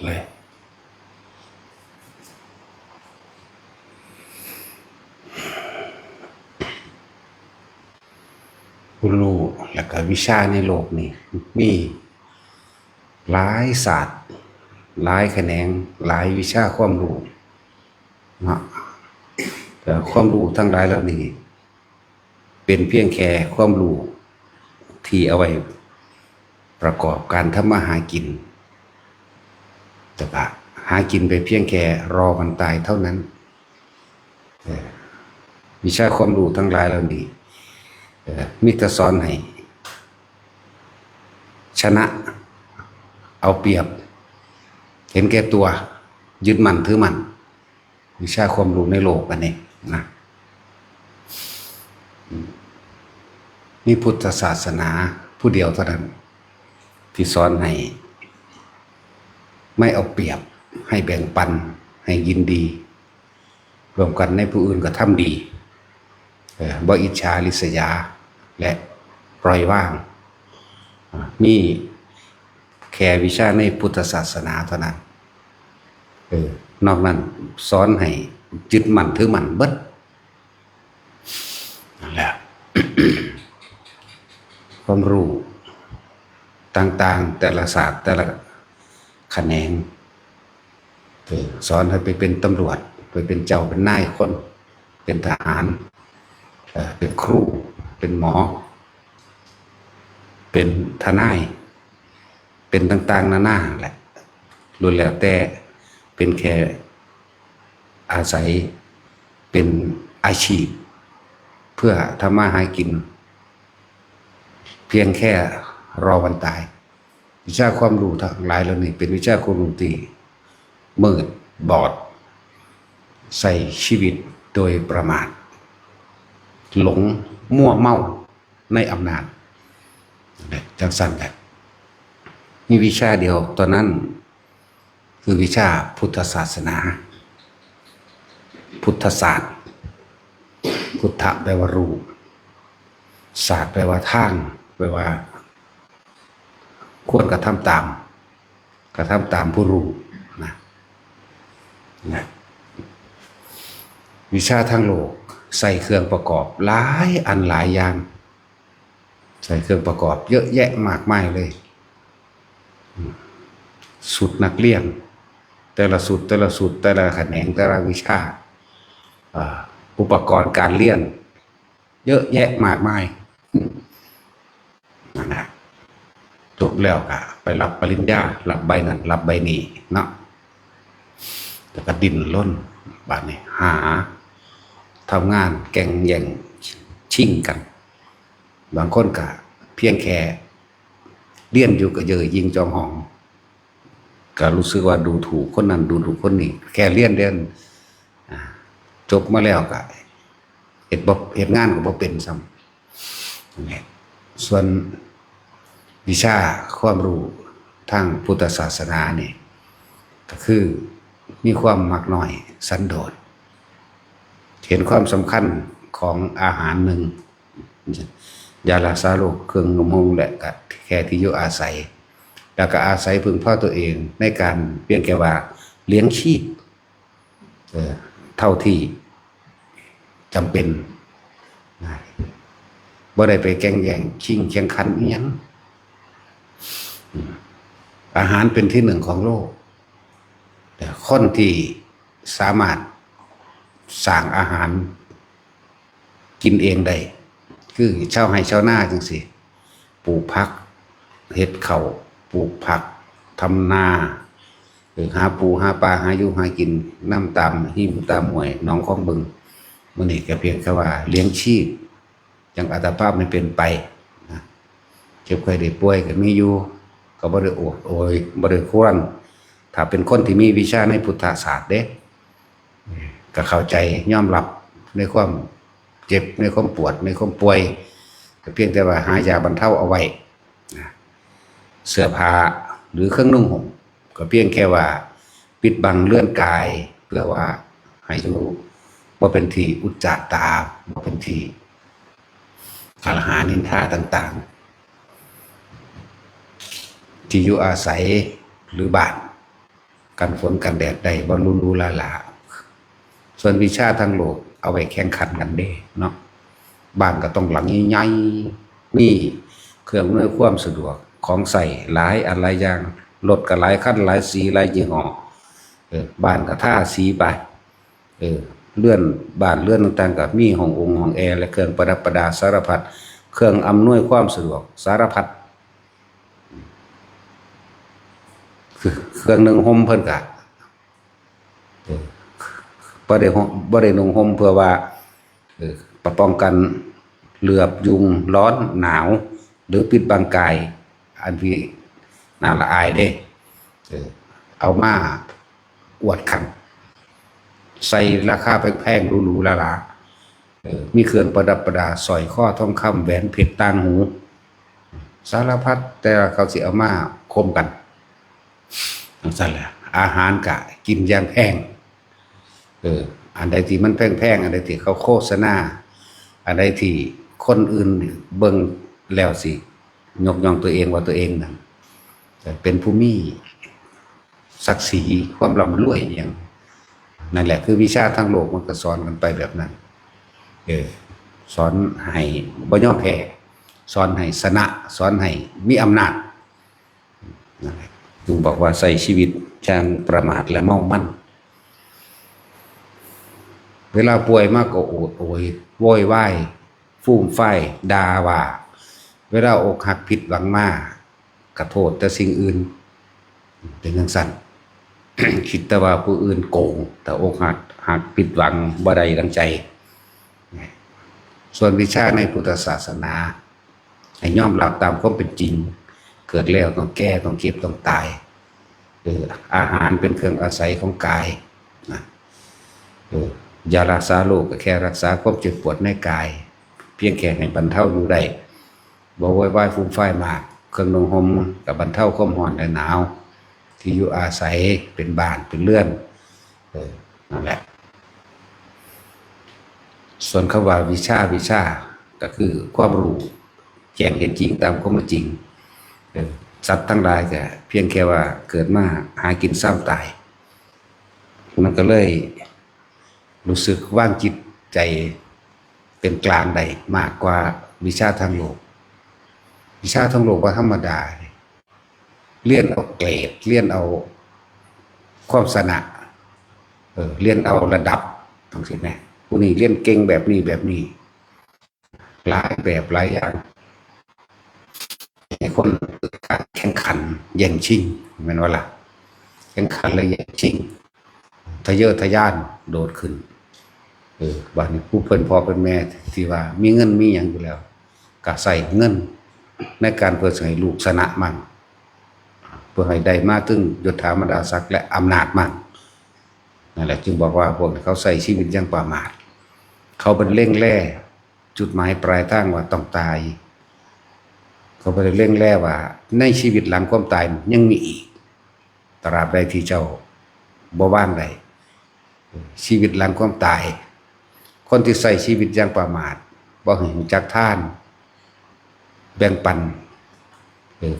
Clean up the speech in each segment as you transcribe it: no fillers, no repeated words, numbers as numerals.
เลยผู้รู้และก็วิชาในโลกนี้มีหลายศาสตร์หลายแขนงหลายวิชาความรู้เนาะแต่ความรู้ทั้งหลายเหล่านี้เป็นเพียงแค่ความรู้ที่เอาไว้ประกอบการทำมาหากินแต่ว่าหากินไปเพียงแค่รอวันตายเท่านั้นวิชาความรู้ทั้งหลายเหล่านี้มิตรสอนให้ชนะเอาเปรียบเห็นแก่ตัวยึดมั่นถือมั่นวิชาความรู้ในโลกอันนี้นะนี่พุทธศาสนาผู้เดียวเท่านั้นที่สอนให้ไม่เอาเปรียบให้แบ่งปันให้ยินดีรวมกันในผู้อื่นก็ทำดีบ่อิจฉาริษยาและปล่อยว่างนี่แค่วิชาในพุทธศาสนาเท่านั้นนอกนั้นสอนให้ยึดมั่นถือมั่นเบิดนั่นแหละ ความรู้ต่างๆแต่ละศาสตร์แต่ละแขนงสอนให้ไปเป็นตำรวจไปเป็นเจ้าเป็นนายคนเป็นทหารเป็นครูเป็นหมอเป็นทนายเป็นต่างๆนานาแหละล้วนแล้วแต่เป็นแค่อาศัยเป็นอาชีพเพื่อทำมาหากินเพียงแค่รอวันตายวิชาความรู้ทั้งหลายเหล่านี้เป็นวิชาความรู้ที่มืดบอดใส่ชีวิตโดยประมาทหลงมั่วเมาในอำนาจจังสั้นแบบมีวิชาเดียวตอนนั้นคือวิชาพุทธศาสนาพุทธศาสตร์พุทธะแปลว่ารู้ศาสตร์แปลว่าทางแปลว่าควรกระทำตามผู้รู้นะวิชาทางโลกใส่เครื่องประกอบหลายอันหลายอย่างใส่เครื่องประกอบเยอะแยะมากมายเลยสุดนักเรียนแต่ละสุดแต่ละแขนงแต่ละวิชาอุปกรณ์การเรียนเยอะแยะมากมายนะจบแล้วก็ไปรับปริญญารับใบนั้นรับใบนี้เนาะแต่ก็ดิ้นรนบาดนี้หาทำงานแข่งแย่งชิงกันบางคนก็เพียงแค่เรียนอยู่ก็เยอะยิงจองห้องก็รู้สึกว่าดูถูกคนนั้นดูถูกคนนี้แค่เรียนจบมาแล้วก็เหตุงานก็บ่เป็นซ้ำส่วนวิชาความรู้ทางพุทธศาสนาเนี่ยก็คือมีความมักน้อยสันโดษเห็นความสำคัญของอาหารหนึ่งยารักษาโรคเครื่องนุ่งห่มและก็แค่ที่อยู่อาศัยแล้วก็อาศัยพึ่งพาตัวเองในการเพียงแค่ว่าเลี้ยงชีพเท่าที่จำเป็นบ่ได้ไปแข่งแย่งชิงแข่งขันอีหยังอาหารเป็นที่หนึ่งของโลกแต่คนที่สามารถสร้างอาหารกินเองได้คือชาวไร่ชาวนาจังสิปลูกผักเฮ็ดข้าวปลูกผักทำนาหรือหาปูหาปลาหาอยู่หากินน้ำตามหิมตามห้วยหนองคลองบึงมื้อนี้ก็เพียงแค่ว่าเลี้ยงชีพจังอัตภาพไม่เป็นไปนะเจ็บไข้ได้ป่วยก็มีอยู่ก็บ่ได้โอยบ่ได้ควรถ้าเป็นคนที่มีวิชาในพุทธศาสตร์เด้ก็เข้าใจยอมรับในความเจ็บในความปวดในความป่วยก็เพียงแต่ว่าหายาบรรเทาเอาไว้เสื้อผ้าหรือเครื่องนุ่งห่มก็เพียงแค่ว่าปิดบังเลื่อนกายเพื่อว่าให้อยู่บ่เป็นที่อุจจาตาบ่เป็นที่กล่าวหานินทาต่างๆที่อยู่อาศัยหรือบ้าน กันฝนกันแดดได้บ่รู้ลาลาส่วนวิชาทางโลกเอาไว้แข่งขันกันเด้เนาะบ้านก็ต้องหลังใหญ่ๆนี่เครื่องอำนวยความสะดวกของใส่หลายอะไรอย่างรถก็หลายคันหลายสีหลายยี่ห้อบ้านก็ท่าสีไปเลื่อนบ้านเลื่อนต่างๆกับมีห้องแอร์และเครื่องประดับประดาสารพัดเครื่องอำนวยความสะดวกสารพัดคือเครื่องนึ่งห่มเพิ่นกะบ่ได้นุ่งห่มเพื่อว่าป้องกันเหลือบยุงร้อนหนาวหรือปิดบังกายอันที่น่าละอายเด้เอามาอวดขันใส่ราคาแพงๆหรูๆหราๆมีเครื่องประดับประดาสร้อยข้อทองคำแหวนเพชรต่างหูสารพัดแต่เขาสิเอามาคมกันนั่นแหละอาหารกะกินอย่างแพงอันใดที่มันแพงๆอันใดที่เขาโฆษณาอันใดที่คนอื่นเบิ่งแล้วสิยกย่องตัวเองว่าตัวเองนั่นเป็นผู้มีศักดิ์ศรีความร่ำรวยอย่างนั่นแหละคือวิชาทางโลกมันก็สอนกันไปแบบนั้นสอนให้บ่ยอมแพ้สอนให้ชนะสอนให้มีอำนาจนั่นแหละจึงบอกว่าใส่ชีวิตช่างประมาทและเมามั่นเวลาป่วยมากก็โอดโอยโวยวายฟูมไฟด่าว่าเวลาอกหักผิดหวังมากกระโทษแต่สิ่งอื่นเป็นจังซั่น คิดแต่ว่าผู้อื่นโกงแต่อกหักผิดหวังบ่ได้ดังใจส่วนวิชาในพุทธศาสนาให้ยอมรับตามความเป็นจริงเกิดแล้วต้องแก้ต้องเก็บต้องตายอาหารเป็นเครื่องอาศัยของกายนะยารักษาโรคก็แค่รักษาความเจ็บปวดในกายเพียงแค่ให้บรรเทาอยู่ได้บ่โวยวายฟูมไฟมากเครื่องนุ่งห่มกับบรรเทาความร้อนและหนาวที่อยู่อาศัยเป็นบ้านเป็นเรือนนั่นแหละส่วนคำว่าวิชาก็คือความรู้แจ้งเห็นจริงตามความเป็นจริงสัตว์ทั้งหลายก็เพียงแค่ว่าเกิดมาหากินซ้ำตายมันก็เลยรู้สึกว่างจิตใจเป็นกลางได้มากกว่าวิชาทางโลกวิชาทางโลกว่าธรรมดาเรียนเอาเกรดเรียนเอาความสนะเรียนเอาระดับทั้งสิ้นนะผู้นี้เรียนเก่งแบบนี้หลายแบบหลายอย่างให้คนการแข่งขันแย่งชิงแม่นว่าล่ะแข่งขันและแย่งชิงทะเยอทะยานโดดขึ้นบ้านนี้ผู้เป็นพ่อเป็นแม่ที่ว่ามีเงินมีอย่างอยู่แล้วก็ใส่เงินในการเพื่อให้ลูกชนะมันเพื่อให้ได้มาถึงยศถาบรรดาศักดิ์และอำนาจมันนั่นแหละจึงบอกว่าพวกเขาใส่ชีวิตอย่างประมาทเขาเป็นเร่งแร่จุดหมายปลายทางว่าต้องตายเขาเป็นเร่งแร่ว่าในชีวิตหลังความตายยังมีอีกตราบใดที่เจ้าบ่ว่างใดชีวิตหลังความตายคนที่ใส่ชีวิตอย่างประมาทบ่เห็นจักท่านแบ่งปัน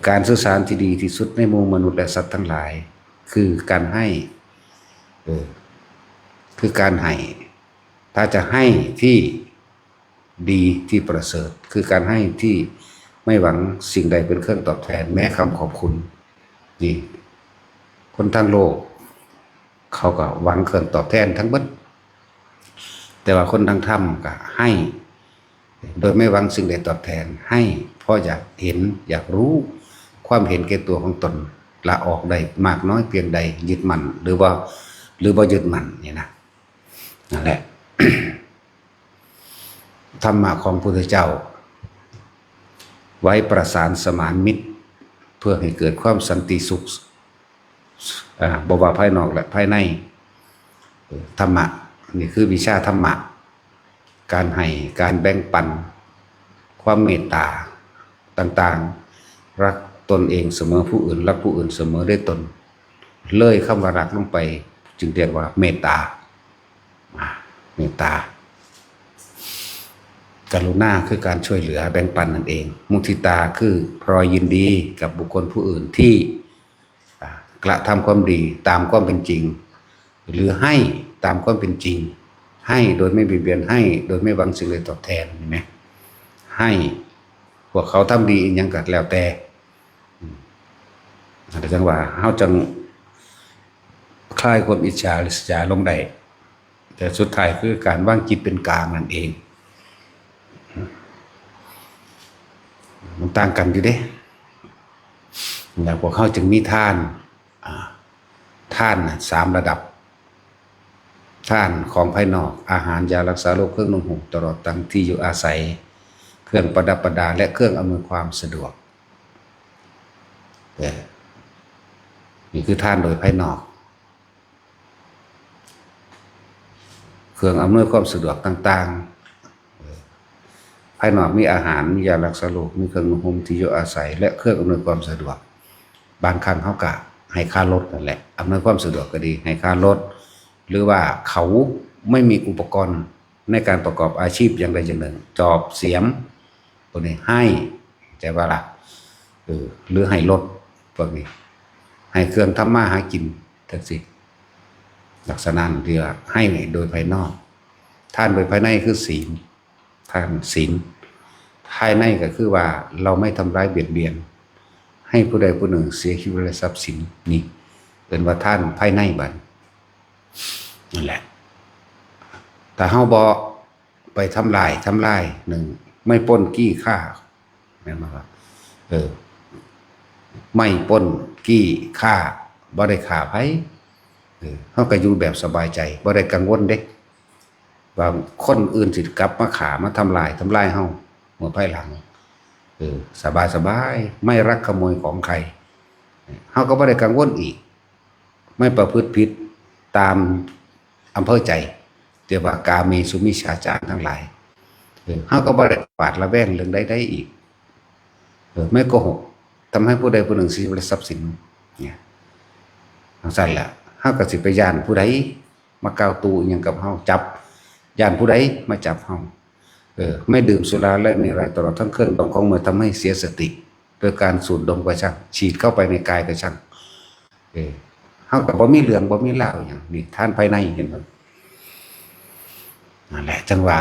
การสื่อสารที่ดีที่สุดในหมู่มนุษย์และสัตว์ทั้งหลายคือการให้คือการให้ถ้าจะให้ที่ดีที่ประเสริฐคือการให้ที่ไม่หวังสิ่งใดเป็นเครื่องตอบแทนแม้คำขอบคุณนี่คนทั้งโลกเขาก็หวังเครื่องตอบแทนทั้งหมดแต่ว่าคนทั้งธรรมก็ให้โดยไม่หวังสิ่งใดตอบแทนให้เพราะอยากเห็นอยากรู้ความเห็นแก่ตัวของตนละออกได้มากน้อยเพียงใดยึดมั่นหรือว่ายึดมั่นนี่นะนั่นแหละ ธรรมะของพระพุทธเจ้าไว้ประสานสมานมิตรเพื่อให้เกิดความสันติสุขบ่ว่าภายนอกและภายในธรรมะนี่คือวิชาธรรมะการให้การแบ่งปันความเมตตาต่างๆรักตนเองเสมอผู้อื่นรักผู้อื่นเสมอด้วยตนเลยคำว่ารักลงไปจึงเรียกว่าเมตตาการุณาคือการช่วยเหลือแบ่งปันนั่นเองมุทิตาคือพรอยยินดีกับบุคคลผู้อื่นที่ กระทำความดีตามความเป็นจริงหรือให้ตามความเป็นจริงให้โดยไม่เบียดเบียนให้โดยไม่หวังสิ่งใดตอบแทนเห็นไหมให้พวกเขาทำดียังกัดแล้วแต่แต่จังว่าเขาจังคลายความอิจฉาริษยาลงได้แต่สุดท้ายคือการวางจิตเป็นกลางนั่นเองมันต่างกันอยู่เด้แล้วพวกเขาจึงมีท่าน3 ระดับท่านของภายนอกอาหารยารักษาโรคเครื่องนุ่งห่มตลอดตั้งที่อยู่อาศัยเครื่องประดับประดาและเครื่องอำนวยความสะดวกนี่คือท่านโดยภายนอกเครื่องอำนวยความสะดวกต่างๆภายนอกมีอาหารมียารักษาโรคมีเครื่องนุ่งห่มที่อยู่อาศัยและเครื่องอำนวยความสะดวกบางครั้งเขาก็ให้ค่ารถนั่นแหละอำนวยความสะดวกก็ดีให้ค่ารถหรือว่าเขาไม่มีอุปกรณ์ในการประกอบอาชีพอย่างใดอย่างหนึ่งจอบเสียมพวกนี้ให้แต่ว่าล่ะหรือให้รถพวกนี้ให้เครื่องทำมาหากินทั้งสิ้นลักษณะที่ว่าให้โดยภายนอกท่านโดยภายในคือศีลท่านศีลภายในก็คือว่าเราไม่ทำร้ายเบียดเบียนให้ผู้ใดผู้หนึ่งเสียชีวิตและทรัพย์สินนี่เป็นว่าท่านภายในบัดนั่นแหละแต่เฮาบ่ไปทำลายหนึ่งไม่ปล้นกี้ฆ่าแม่นบ่ครับไม่ปล้นกี้ฆ่าบ่ได้ฆ่าไผเฮาก็อยู่แบบสบายใจบ่ได้กังวลเด้ว่าคนอื่นสิกลับมาฆ่ามาทำลายเฮาเมื่อภายหลังสบายไม่รักขโมยของใครเฮาก็บ่ได้กังวลอีกไม่ประพฤติผิดตามอำเภอใจเรียกว่ากาเมสุมิจฉาจารทั้งหลายเฮาก็บ่ได้ปาดละแวงเรื่องใดๆอีกไม่โกหกทำให้ผู้ใดผู้หนึ่งเสียทรัพย์สินเนี่ยจังซั่นล่ะเฮาก็สิไปย้านผู้ใดมาก้าวตูอิหยังกับเฮาจับย้านผู้ใดมาจับเฮาไม่ดื่มสุราและเมรัยตลอดทั้งเครื่องดองของมือทำให้เสียสติโดยการสูดดมก็ช่างฉีดเข้าไปในกายก็ช่างเฮาก็บ่มีเรื่องบ่มีราวอย่างนี่ท่านภายในเห็นบ่นั่นแหละจังว่า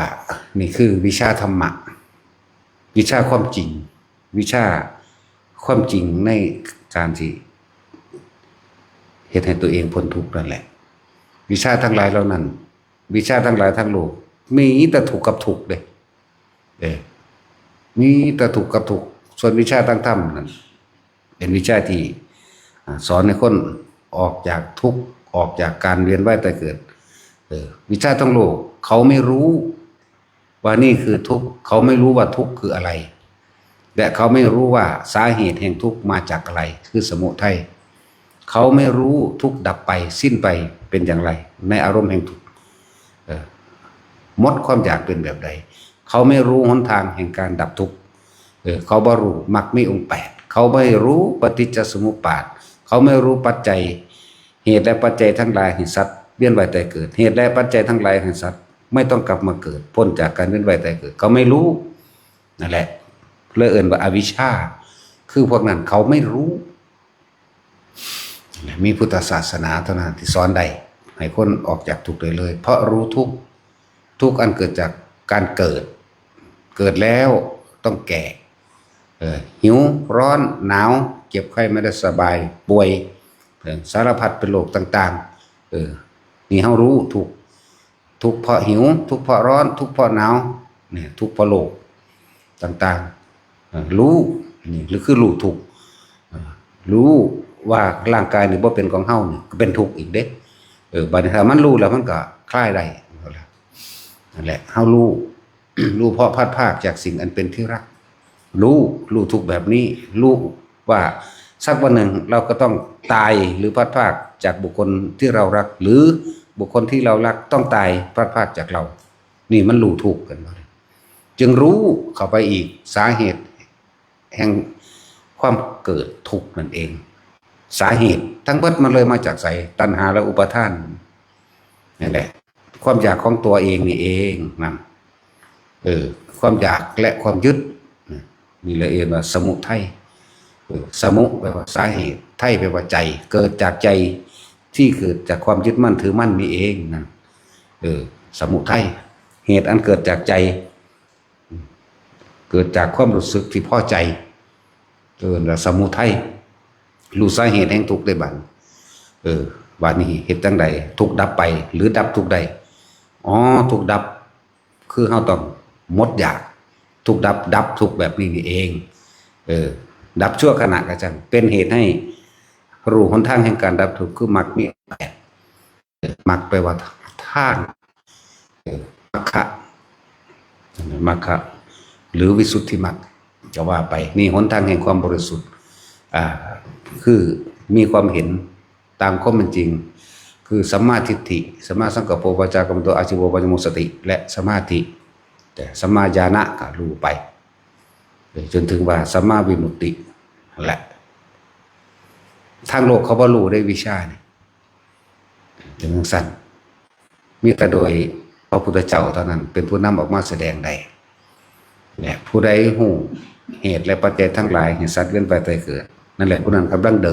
นี่คือวิชาธรรมะวิชาความจริงวิชาความจริงในการที่เฮ็ดให้ตัวเองพ้นทุกข์นั่นแหละวิชาทั้งหลายเหล่านั้นวิชาทั้งหลายทั้งโลกมีแต่ถูกกับถูกเด้มีแต่ถูกกับถูกส่วนวิชาทางธรรมนั้นเป็นวิชาที่สอนให้คนออกจากทุกข์ออกจากการเวียนว่ายตายเกิดวิชาทั้งโลกเขาไม่รู้ว่านี่คือทุกข์เขาไม่รู้ว่าทุกข์คืออะไรและเขาไม่รู้ว่าสาเหตุแห่งทุกข์มาจากอะไรคือสมุทัยเขาไม่รู้ทุกข์ดับไปสิ้นไปเป็นอย่างไรในอารมณ์แห่งทุกข์หมดความอยากเป็นแบบใดเขาไม่รู้หนทางแห่งการดับทุกข์เขาบ่รู้มรรคมีองค์8เขาไม่รู้ปฏิจจสมุปบาทเขาไม่รู้ปัจจัยเหตุและปัจจัยทั้งหลายแห่งสัตว์เวียนว่ายตายเกิดเหตุและปัจจัยทั้งหลายแห่งสัตว์ไม่ต้องกลับมาเกิดพ้นจากการเวียนว่ายตายเกิดเขาไม่รู้นั่นแหละเลยเอิ้นว่าอวิชชาคือพวกนั้นเขาไม่รู้มีพุทธศาสนาเท่านั้นที่สอนได้ให้คนออกจากทุกข์เลยเพราะรู้ทุกข์อันเกิดจากการเกิดแล้วต้องแก่หิวร้อนหนาวเจ็บไข้ไม่ได้สบายป่วยสารพัดเป็นโรคต่างๆนี่เฮารู้ทุกข์เพราะหิวทุกข์เพราะร้อนทุกข์เพราะหนาวเนี่ยทุกข์เพราะโรคต่างๆรู้นี่หรือคือรู้ทุกข์รู้ว่าร่างกายนี่บ่เป็นของเฮานี่ก็เป็นทุกข์อีกเด้บัดนี้ถ้ามันรู้แล้วมันก็คลายได้นั่นแหละเฮารู้ รู้เพราะพัดภาคจากสิ่งอันเป็นที่รักรู้ทุกแบบนี้รู้ว่าสักวันหนึ่งเราก็ต้องตายหรือพัดภาคจากบุคคลที่เรารักหรือบุคคลที่เรารักต้องตายพัดภาคจากเรานี่มันรู้ทุกกันจึงรู้เข้าไปอีกสาเหตุแห่งความเกิดทุกข์นั่นเองสาเหตุทั้งหมดมันเลยมาจากไสตัณหาและอุปาทานนั่นแหละความอยากของตัวเองนี่เองนั่นความอยากและความยึดนี่เลยเรียกว่าสมุทัย สมุแปลว่าสาเหตุไถ่แปลว่าใจเกิดจากใจที่เกิดจากความยึดมั่นถือมั่นนี่เองนั่นสมุทัยเหตุอันเกิดจากใจเกิดจากความรู้สึกที่พอใจและสมุทัยรู้สาเหตุแห่งทุกข์ได้บัดบัดนี้เหตุจังใดทุกข์ดับไปหรือดับทุกข์ใดอ๋อทุกข์ดับคือเฮาต้องหมดอยากทุกข์ดับทุกข์แบบนี้นี่เองดับชั่วขณะกระจังเป็นเหตุให้รู้หนทางแห่งการดับทุกข์คือมรรคมี8มรรคแปลว่าทางมรรคหรือวิสุทธิมรรคจะว่าไปนี่หนทางแห่งความบริสุทธิ์คือมีความเห็นตามข้อเป็นจริงคือสัมมาทิฏฐิสัมมาสังกัปโปวาจากรรมโตอาชีวปัญญโมสติและสมาธิแต่สัมมาญาณะก็รู้ไปจนถึงว่าสัมมาวิมุตติแหละทางโลกเขาบ่รู้ได้วิชานี่ถึงสั้นมีแต่โดยพระพุทธเจ้าเท่านั้นเป็นผู้นำออกมาแสดงได้เนี่ยผู้ใดหูเหตุและปัจจัยทั้งหลายแห่งสัตว์เวียนไปตายเกิดนั่นแหละผู้นั้นกำลังเ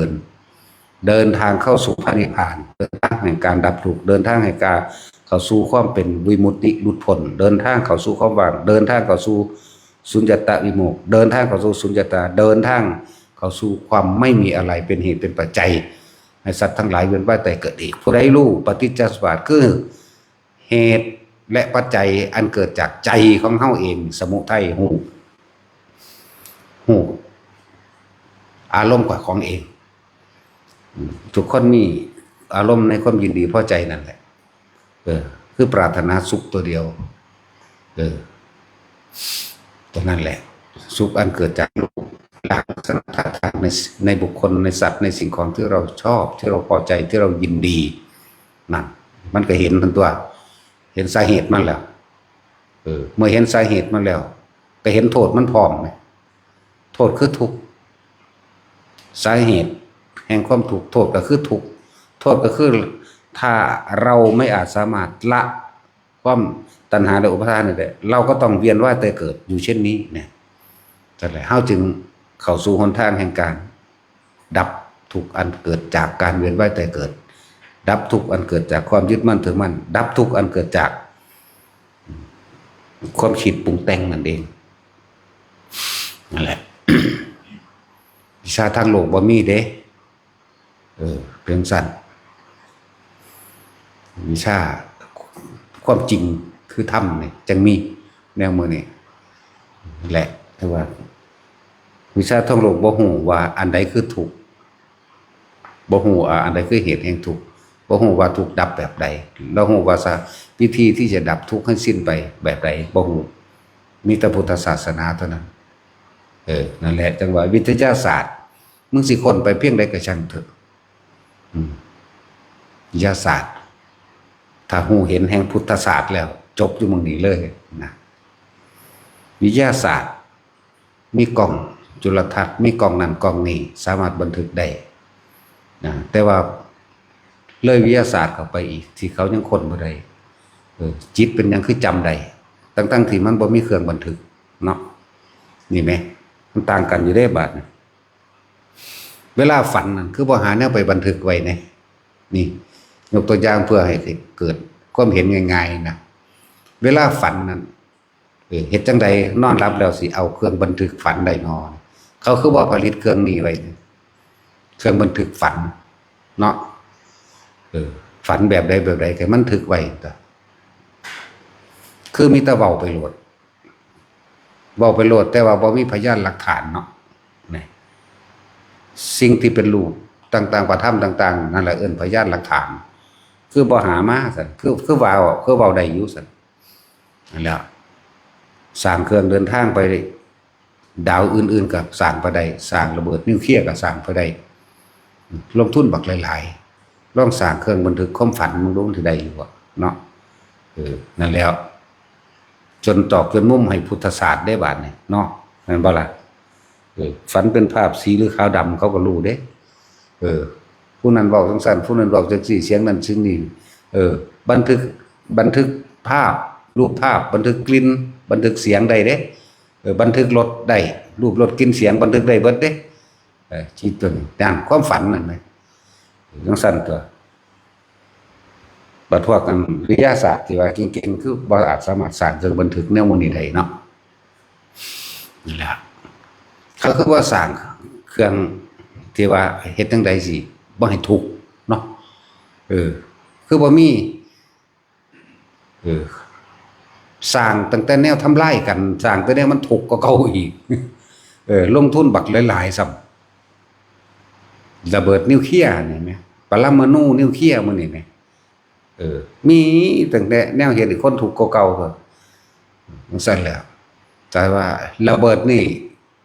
ดินทางเข้าสู่พระนิพพานเดินทางแห่งการดับทุกข์เดินทางแห่งการเข้าสู่ความเป็นวิมุตติหลุดพ้นเดินทางเข้าสู่ความว่างเดินทางเข้าสู่สุญญตาวิโมกข์เดินทางเข้าสู่สุญญตาเดินทางเข้าสู่ความไม่มีอะไรเป็นเหตุเป็นปัจจัยให้สัตว์ทั้งหลายเวียนว่ายตายเกิดอีกผู้ใดรู้ปฏิจจสมุปบาทคือเหตุและปัจจัยอันเกิดจากใจของเฮาเองสมุทัยหูอารมณ์กว่าของเองทุกคนมีอารมณ์ในความยินดีพอใจนั่นแหละคือปรารถนาสุขตัวเดียวตัวนั่นแหละสุขอันเกิดจากหลักสันทานในบุคคลในสัตว์ในสิ่งของที่เราชอบที่เราพอใจที่เรายินดีนั่นมันก็เห็นทันตัวเห็นสาเหตุมันแล้วเมื่อเห็นสาเหตุมันแล้วก็เห็นโทษมันพร้อมไหมโทษคือทุกข์สาเหตุแห่งความทุกข์โทษก็คือทุกข์โทษก็คือถ้าเราไม่อาจสามารถละความตัณหาและอุปาทานได้เราก็ต้องเวียนว่ายตายเกิดอยู่เช่นนี้เนี่ยแต่ละเฮาจึงเข้าสู่หนทางแห่งการดับทุกข์อันเกิดจากการเวียนว่ายตายเกิดดับทุกข์อันเกิดจากความยึดมั่นถือมั่นดับทุกข์อันเกิดจากความคิดปรุงแต่งนั่นเองนั่นแหละ วิชาทางโลกบ่มีเด้เป็นสั้นวิชาความจริงคือธรรมเนี่ยจังมีแนวมือนี่แหละแต่ว่าวิชาทางโลกบ่ฮู้ว่าอันใดคือทุกข์บ่ฮู้อันใดคือเหตุแห่งทุกข์บ่ฮู้ว่าทุกข์ดับแบบใดแล้วฮู้ว่าวิธีที่จะดับทุกข์ให้สิ้นไปแบบใดบ่ฮู้มีแต่พุทธศาสนาเท่านั้นนั่นแหละจังว่าวิทยาศาสตร์มึงสิคนไปเพียงใดก็ช่างเถอะวิทยาศาสตร์ถ้าฮู้เห็นแห่งพุทธศาสตร์แล้วจบอยู่มึงนี้เลยนะวิทยาศาสตร์มีกล้องจุลทรรศน์มีกล้องนั่นกล้องนี้สามารถบันทึกได้นะแต่ว่าเลยวิทยาศาสตร์เข้าไปอีกที่เขายังคนบ่ได้จิตเป็นยังคือจำได้ตั้งที่มันบ่มีเครื่องบันทึกเนาะนี่ไหมมันต่างกันอยู่ได้บาดเวลาฝันนั่นคือบ่หาแนวไปบันทึกไว้นะนี่ยกตัวอย่างเพื่อให้เกิดความเห็นง่ายๆนะเวลาฝันนั่นเฮ็ดจังใดนอนหลับแล้วสิเอาเครื่องบันทึกฝันได้นอนเขาคือบ่ผลิตเครื่องนี้ไว้เครื่องบันทึกฝันเนาะฝันแบบใดก็มันทึกไว้คือมีแต่เว้าไปโลดแต่ว่าบ่มีพยานหลักฐานเนาะนี่สิ่งที่เป็นรูปต่างๆประทับต่างๆนั่นแหละเอิ้นพยานหลักฐานคือบ่หามาซั่นคือเว้าได้อยู่ซั่นนั่นแหละสร้างเครื่องเดินทางไปดาวอื่นๆก็สร้างไปได้สร้างระเบิดนิวเคลียร์ก็สร้างไปได้ลงทุนบักหลายๆลองสร้างเครื่องบันทึกความฝันมึงรู้สิได้อยู่บ่เนาะนั่นแล้วจนตอกจนมุมให้พุทธศาสตร์ได้บาดนี่เนาะนั่นบ่ล่ะฝันเป็นภาพสีหรือขาวดำเขาก็รู้เด้ผู้นั้นบอกจังซั่นผู้นั้นบอกจังซี่เสียงนั้นซึ่งนี่บันทึกภาพรูปภาพบันทึกกลิ่นบันทึกเสียงได้เด้บันทึกรสได้รูปรสกลิ่นเสียงบันทึกได้เบิดเด้ ชีวิตตัวนี้ด้านความฝันนั่นไหมต้องสั่นตัวบัดพวกกันวิทยาศาสตร์ที่ว่าเก่งๆคือบอาจสามารถสร้างเครื่องบันทึกแนวโมนี้ได้เนาะนี่แหละเขาคือว่าสร้างเครื่องที่ว่าเฮ็ดจังใดสิบ่ให้ทุกข์เนาะคือบ่มีสร้างตั้งแต่แนวทำลายกันสร้างแต่แนวมันทุกข์ก็เก่าอีกลงทุนบักหลายๆซ้ำระเบิดนิวเคลียร์นี่แม่ปรมาณูนิวเคลียร์มื้อนี้แม่มีตั้งแต่แนวเฮ็ดให้คนทุกข์ก็เก่าก็จังซั่นแหล้วแต่ว่าระเบิดนี่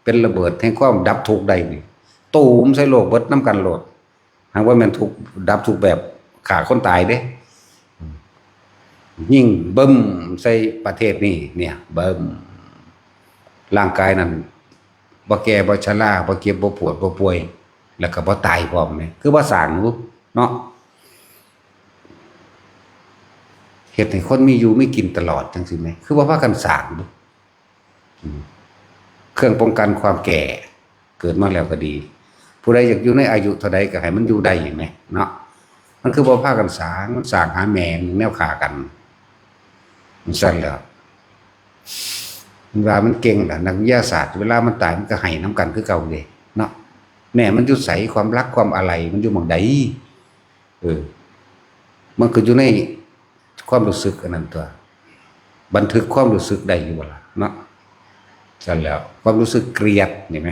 เป็นระเบิดแห่งความดับทุกข์ได้นี่ตูมใส่โลกเบิดนำกันโลดหากว่ามันทุกข์ดับทุกข์แบบฆ่าคนตายเด้ยิ่งเบิ่มใส่ประเทศนี่เนี่ยเบิ่มร่างกายนั้นบ่แก่บ่ชราบ่เจ็บบ่ปวดบ่ป่วยแล้วก็บ่ตายพร้อมนี่คือบ่สร้างเนาะเฮ็ดให้คนมีอยู่มีกินตลอดจังซี่แหมคือบ่พากันสร้างเครื่องป้องกันความแก่เกิดมาแล้วก็ดีผู้ใดอยากอยู่ในอายุเท่าใดก็ให้มันอยู่ได้อย่างนี้เนาะมันคือบ่พากันสร้างมันสร้างหาแม่งแนวฆ่ากันมันสั่นแล้วเวลามันเก่งล่ะนักวิทยาศาสตร์เวลามันตายมันก็ให้น้ำกันคือเก่าเด้เนาะแม่มันอยู่ไสความรักความอะไรมันอยู่หม้องใดมันก็อยู่ในความรู้สึกอันนั้นตัวบันทึกความรู้สึกได้อยู่บ่ล่ะเนาะสั่นแล้วความรู้สึกเกลียดเห็นไหม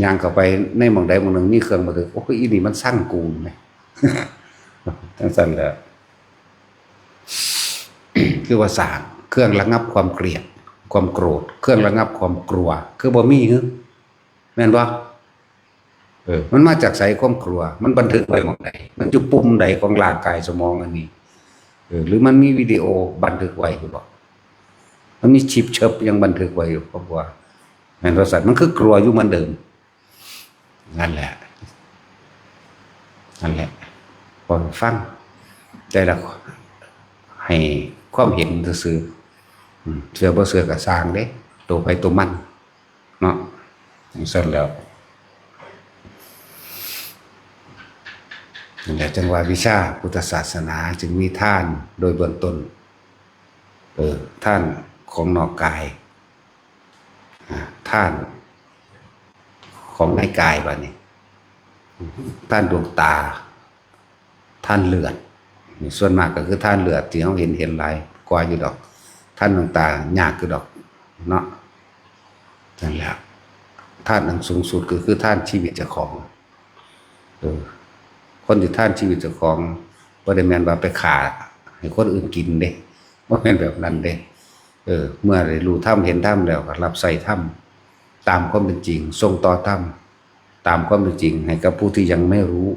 ย่างเข้าไปในหม้องใดหม้องหนึ่งมีเครื่องบันทึกโอ้ยอีนี่มันสร้างกูไหมทั้งสั่นแล้วคือว่าสร้างเครื่องระงับความเกลียดความโกรธเครื่องระงับความกลัวคือบ่มีแม่นบ่มันมาจากไสความกลัวมันบันทึกไว้หม้องใดมันอยู่ปุ่มใดของร่างกายสมองอันนี้หรือมันมีวิดีโอบันทึกไว้หรือเปล่ามันมีชิปเชิบยังบันทึกไว้อยู่เพราะว่าแม่นว่าสัตว์มันคือกลัวอยู่เหมือนเดิมนั่นแหละพอฟังได้ละให้ความเห็นซื่อเชื่อบ่เชื่อก็สร้างเด้ตัวไปตัวมันเนาะเสร็จแล้วนั่นแหละจังหวะวิชาพุทธศาสนาจึงมีท่านโดยเบื้องต้นท่านของนอกกายท่านของในกายบัดนี้ท่านดวงตาท่านเลือดนี่ส่วนมากก็คือท่านเลือดที่เราเห็นหลายกว่าอยู่ดอกท่านดวงตายากอยู่ดอกเนาะนั่นแหละท่านอันสูงสุดก็คือท่านชีวิตเจ้าของคนที่ท่านชีวิตเจ้าของบ่ได้แม่นว่าไปฆ่าให้คนอื่นกินเด้บ่แม่นแบบนั้นเด้เมื่อได้รู้ธรรมเห็นธรรมแล้วก็รับใส่ธรรมตามความเป็นจริงส่งต่อธรรมตามความเป็นจริงให้กับผู้ที่ยังไม่รู้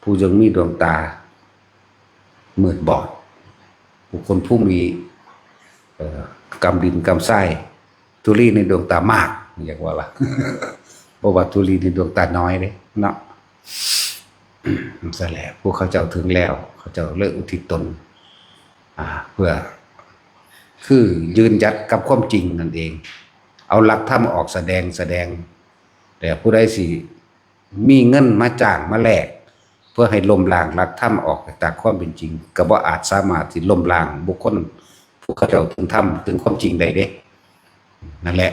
ผู้ยังมีดวงตามืดบอดบุคคลผู้มีกำดินกำไส้ทุลีในดวงตามากอย่างว่าล่ะเพราะว่าทุลีในดวงตาน้อยเด้เนาะนั่นแหละพวกเขาเจ้าถึงแล้วเขาเจ้าเลิกอุทิศตนเพื่อคือยืนยัดกับความจริงนั่นเองเอาหลักธรรมออกแสดงแต่ผู้ใดสิมีเงินมาจ้างมาแลกเพื่อให้ล้มล้างหลักธรรมออกจากความเป็นจริงก็บ่อาจสามารถที่ล้มล้างบุคคลผู้เขาเจ้าถึงธรรมถึงความจริงได้เด้นั่นแหละ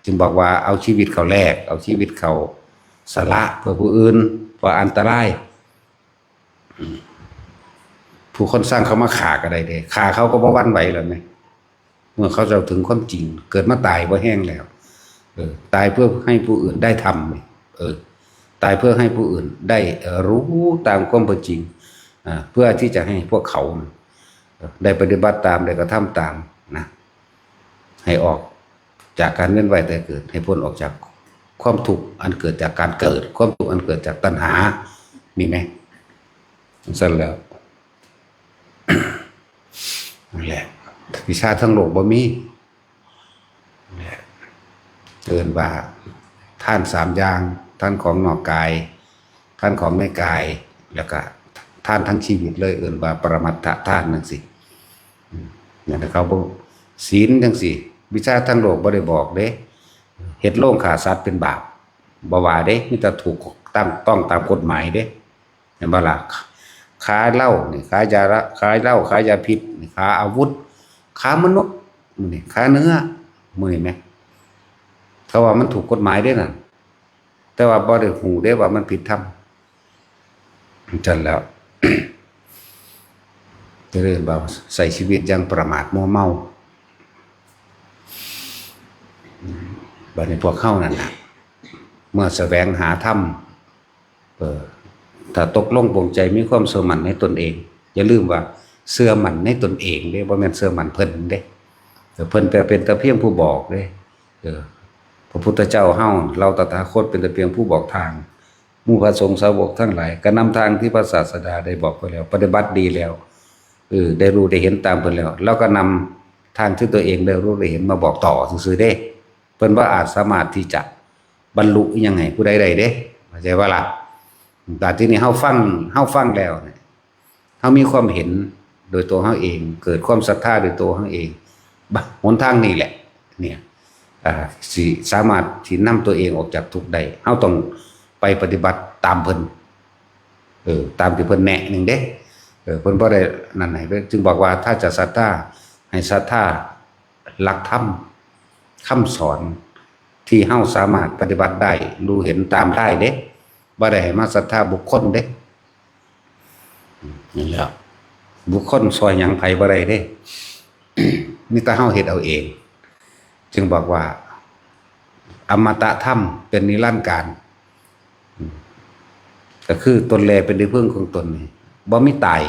จึงบอกว่าเอาชีวิตเขาแลกเอาชีวิตเขาสละเพื่อผู้อื่นเพราะอันตรายผู้คนสร้างเขามาฆ่าก็ได้เด้ฆ่าเขาก็บ่หวั่นไหวแล้วไงเมื่อเขาจะถึงความจริงเกิดมาตายบ่แห้งแล้วตายเพื่อให้ผู้อื่นได้ทำตายเพื่อให้ผู้อื่นได้รู้ตามความเป็นจริงเพื่อที่จะให้พวกเขาได้ปฏิบัติตามได้กระทำตามนะให้ออกจากการเวียนว่ายตายเกิดให้พ้นออกจากความทุกข์อันเกิดจากการเกิดความทุกข์อันเกิดจากตัณหามีไหมสั่นแล้วนั่นแหละวิชาทั้งโลกบ่มีเตือนว่าท่านสามอย่างท่านของนอกกายท่านของในกายแล้วก็ท่านทั้งชีวิตเลยเอื่นว่าปรมัตถท่านนั่นสิอย่างที่เขาบอกศีลจังสิวิชาทั้งโลกบ่ได้บอกเด้เฮ็ดโลงฆ่าสัตว์เป็นบาป บ่ว่าเด้มีแต่ถูกต้องตามกฎหมายเด้เห็นบ่ล่ะค้าเหล้านี่ค้ายาละค้าเหล้าค้ายาพิษนี่ค้าอาวุธค้ามนุษย์นี่ค้าเนื้อมื้อนี้แหมเขาว่ามันถูกกฎหมายเด้นั่นแต่ว่าบ่ได้ฮู้เด้ว่ามันผิดธรรมจังแล้ว จะเรียนว่าใส่ชีวิตอย่างประมาทมัวเมาบัดนี้พวกเข้านั่นน่ะเมื่อแสวงหาธรรมถ้าตกลงปลงใจมีความเชื่อมั่นในตนเองอย่าลืมว่าเชื่อมั่นในตนเองเด้บ่แม่นเชื่อมั่นเพิ่นเด้เพิ่นเป็นแต่เพียงผู้บอกเด้พระพุทธเจ้าเฮาเราตถาคตเป็นแต่เพียงผู้บอกทางหมู่พระสงฆ์สาวกทั้งหลายก็นำทางที่พระศาสดาได้บอกไว้แล้วปฏิบัติดีแล้วได้รู้ได้เห็นตามเพิ่นแล้วก็นำทางที่ตัวเองได้รู้ได้เห็นมาบอกต่อซื่อๆเด้เพิ่นว่าอาจสามารถที่จะบรรลุยังไงผู้ใดๆเด้เข้าใจว่าล่ะแต่ที่นี่เฮาฟังแล้วเนี่ยเฮามีความเห็นโดยตัวเฮาเองเกิดความศรัทธาโดยตัวเฮาเองหนทางนี้แหละเนี่ยสิสามารถที่นำตัวเองออกจากทุกข์ได้เฮาต้องไปปฏิบัติตามเพิ่นตามที่เพิ่นแนะนึงเด้เพิ่นบ่ได้นั่นให้จึงบอกว่าถ้าจะศรัทธาให้ศรัทธาหลักธรรมคำสอนที่เฮาสามารถปฏิบัติได้รู้เห็นตามได้เด้บ่ได้ให้มาศรัทธาบุคคลเด้นี่แหละบุคคลซอยหยังไผบ่ได้เด้ มีแต่เฮาเฮ็ดเอาเองจึงบอกว่าอมตะธรรมเป็นนิรันดร์การก็คือตนแลเป็นที่พึ่งของตนนี่บ่มีตาย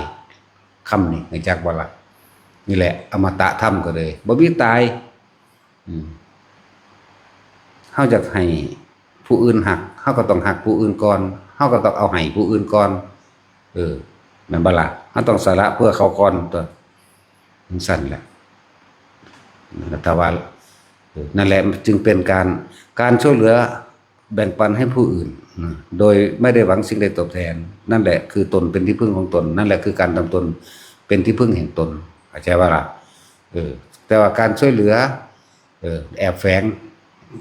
คำนี้ในจักบ่ล่ะนี่แหละอมตะธรรมก็เลยบ่มีตายเฮาจะให้ผู้อื่นหักเฮาก็ต้องหักผู้อื่นก่อนเฮาก็ต้องเอาให้ผู้อื่นก่อนแม่นบ่ล่ะเฮาต้องสละเพื่อเขาก่อนตัวสั่นแหละแต่ว่านั่นแหละจึงเป็นการช่วยเหลือแบ่งปันให้ผู้อื่นโดยไม่ได้หวังสิ่งใดตอบแทนนั่นแหละคือตนเป็นที่พึ่งของตนนั่นแหละคือการทำตนเป็นที่พึ่งแห่งตนเข้าใจว่าล่ะแต่ว่าการช่วยเหลือแอบแฝง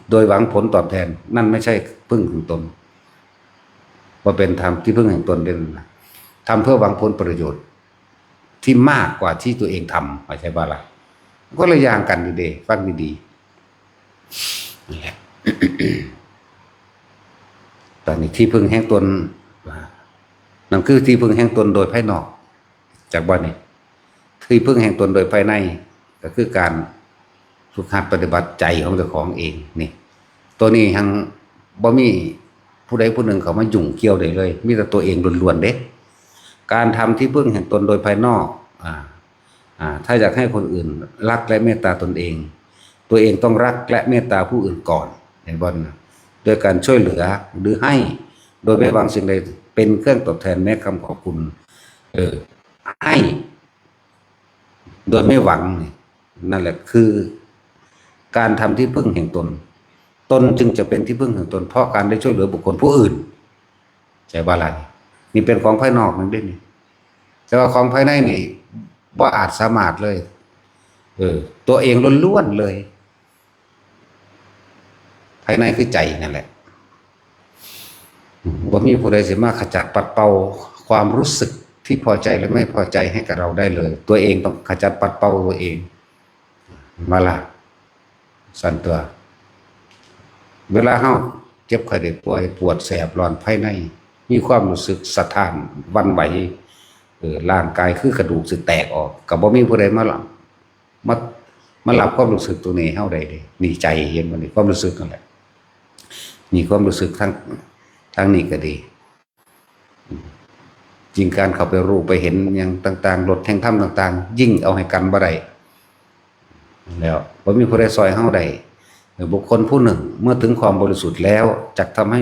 โดยหวังผลตอบแทนนั่นไม่ใช่พึ่งของตนว่าเป็นธรรมที่พึ่งแห่งตนเด่นทำเพื่อหวังผลประโยชน์ที่มากกว่าที่ตัวเองทำเข้าใจว่าล่ะก็เลยอย่างกันดีๆฟังดีๆนี่แหละ ตอนนี้ที่พึ่งแห่งตนนั่นคือที่พึ่งแห่งตนโดยภายนอกจากบ้านนี้ที่พึ่งแห่งตนโดยภายในก็คือการฝึกหัดปฏิบัติใจของเจ้าของเองนี่ตัวนี้ทั้งบ่มีผู้ใดผู้หนึ่งเขามายุ่งเกี่ยวได้เลยมีแต่ตัวเองล้วนๆเด้การทำที่พึ่งแห่งตนโดยภายนอกถ้าอยากให้คนอื่นรักและเมตตาตนเองตัวเองต้องรักและเมตตาผู้อื่นก่อนเห็นบ่นะโดยการช่วยเหลือหรือให้โดยไม่หวังสิ่งใดเป็นเครื่องตอบแทนแม้คำขอบคุณให้โดยไม่หวังนั่นแหละคือการทำที่พึ่งแห่งตนตนจึงจะเป็นที่พึ่งแห่งตนเพราะการได้ช่วยเหลือบุคคลผู้อื่นใจบาลานนี่เป็นของภายนอกนั่นเองนี่แต่ว่าของภายในนี่บ่อาจสามารถเลยตัวเองล้วนๆเลยภายในคือใจนั่นแหละบ่มีผู้ใดสิมาขจัดปัดเป่าความรู้สึกที่พอใจหรือไม่พอใจให้กับเราได้เลยตัวเองต้องขจัดปัดเป่าตัวเองมาละสั่นตัวเวลาเฮาเจ็บไข้ได้ป่วยปวดแสบร้อนภายในมีความรู้สึกสะท้านหวั่นไหวร่างกายคือกระดูกสิแตกออกก็บ่มีผู้ใดมาหลับมาหลับความรู้สึกตัวนี้เฮาได้เด้นี่ใจเห็นบ่นี่ความรู้สึกนั่นแหละมีความรู้สึกทั้งนี้ก็ดีจริงการเข้าไปรู้ไปเห็นอย่างต่างๆรถแห่งธรรมต่างๆยิ่งเอาให้กันบ่ได้แล้วบ่มีผู้ใดซอยเฮาได้บุคคลผู้หนึ่งเมื่อถึงความบริสุทธิ์แล้วจักทำให้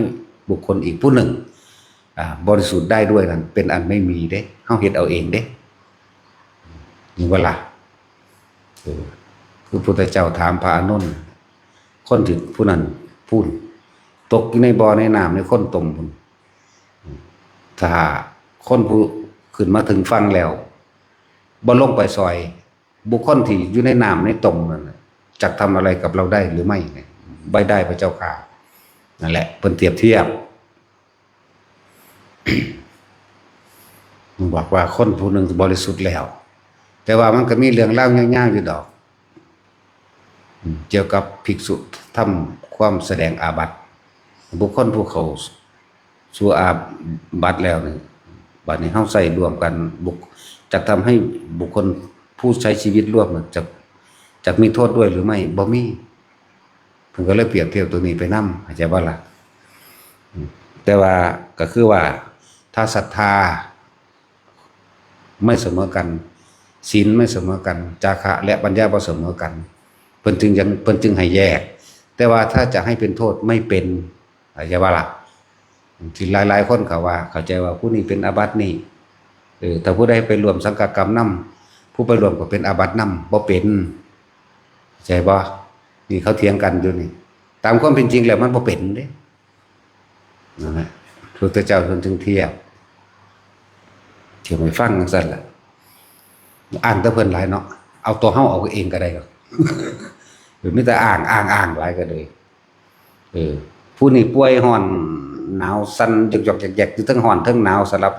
บุคคลอีกผู้หนึ่งบริสุทธิ์ได้ด้วยนั้นเป็นอันไม่มีเด้เฮาเฮ็ดเอาเองเด้นี่ว่าล่ะคือพระพุทธเจ้าถามพระอานนท์คนที่ผู้นั้นพูดตกอยู่ในบ่อในน้ำในค้นตมพุ่นถ้าคนผู้ขึ้นมาถึงฝั่งแล้วบ่ลงไปซอยบุคคลที่อยู่ในน้ำในตมนั่นจักทำอะไรกับเราได้หรือไม่ไม่ได้พระเจ้าค่ะ นั่นแหละเพิ่นเปรียบเทียบ บอกว่าคนผู้หนึ่งบริสุทธิ์แล้วแต่ว่ามันก็มีเรื่องเล่ายาวๆอยู่ดอกเกี่ยวกับภิกษุทำความแสดงอาบัติบุคคลผู้เขาสู่อาบัติแล้วนี่บัดนี้เฮาใส่รวมกันจะทำให้บุคคลผู้ใช้ชีวิตร่วมจะมีโทษด้วยหรือไม่บ่มีเพิ่นก็เลยเปรียบเทียบตัวนี้ไปนำเข้าใจบ่ล่ะแต่ว่าก็คือว่าถ้าศรัทธาไม่เสมอกันศีลไม่เสมอกันจาคะและปัญญาบ่เสมอกันเพิ่นจึงให้แยกแต่ว่าถ้าจะให้เป็นโทษไม่เป็นอย่าว่าล่ะที่หลายๆคนเขาว่าเข้าใจว่าผู้นี้เป็นอาบัตินี่ถ้าผู้ใดไปรวมสังฆกรรมนำผู้ไปรวมก็เป็นอาบัตินำบ่เป็นเข้าใจบ่นี่เขาเถียงกันอยู่นี่ตามความเป็นจริงแล้วมันบ่เป็นเด้นั่นแหละพระพุทธเจ้าจึงเทียบให้ฟังจังซั่นล่ะอ่านแต่เพิ่นหลายเนาะเอาตัวเฮาเอาเองก็ได้หรอกหรือมีแต่อ้างหลายก็เลยผู้นี้ป่วยร้อนหนาวสั่นหยอกๆแยกๆอยู่ทั้งร้อนทั้งหนาวสลับ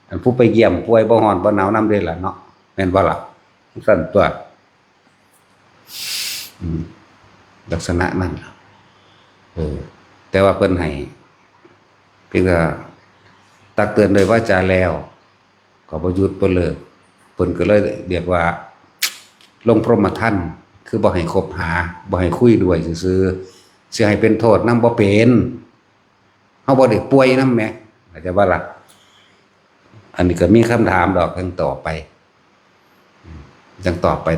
อันผู้ไปเยี่ยมป่วยบ่ร้อนบ่หนาวนํเด้ล่ะเนาะแม่นบ่ล่ะสั่นตัวลักษณะนั้นแต่ว่าเพิ่นให้เพียงแต่ตักเตือนโดยวาจาแล้วก็บ่หยุดบ่เลิกเพิ่นก็เลยเรียกว่าลงพรหมทัณฑ์คือบ่ให้คบหาบ่ให้คุยด้วยซื่อๆสิให้เป็นโทษนำบ่เป็นเฮาบ่ได้ป่วยนำแหมเข้าใจบ่ล่ะอันนี้ก็มีคำถามดอกจังต่อไป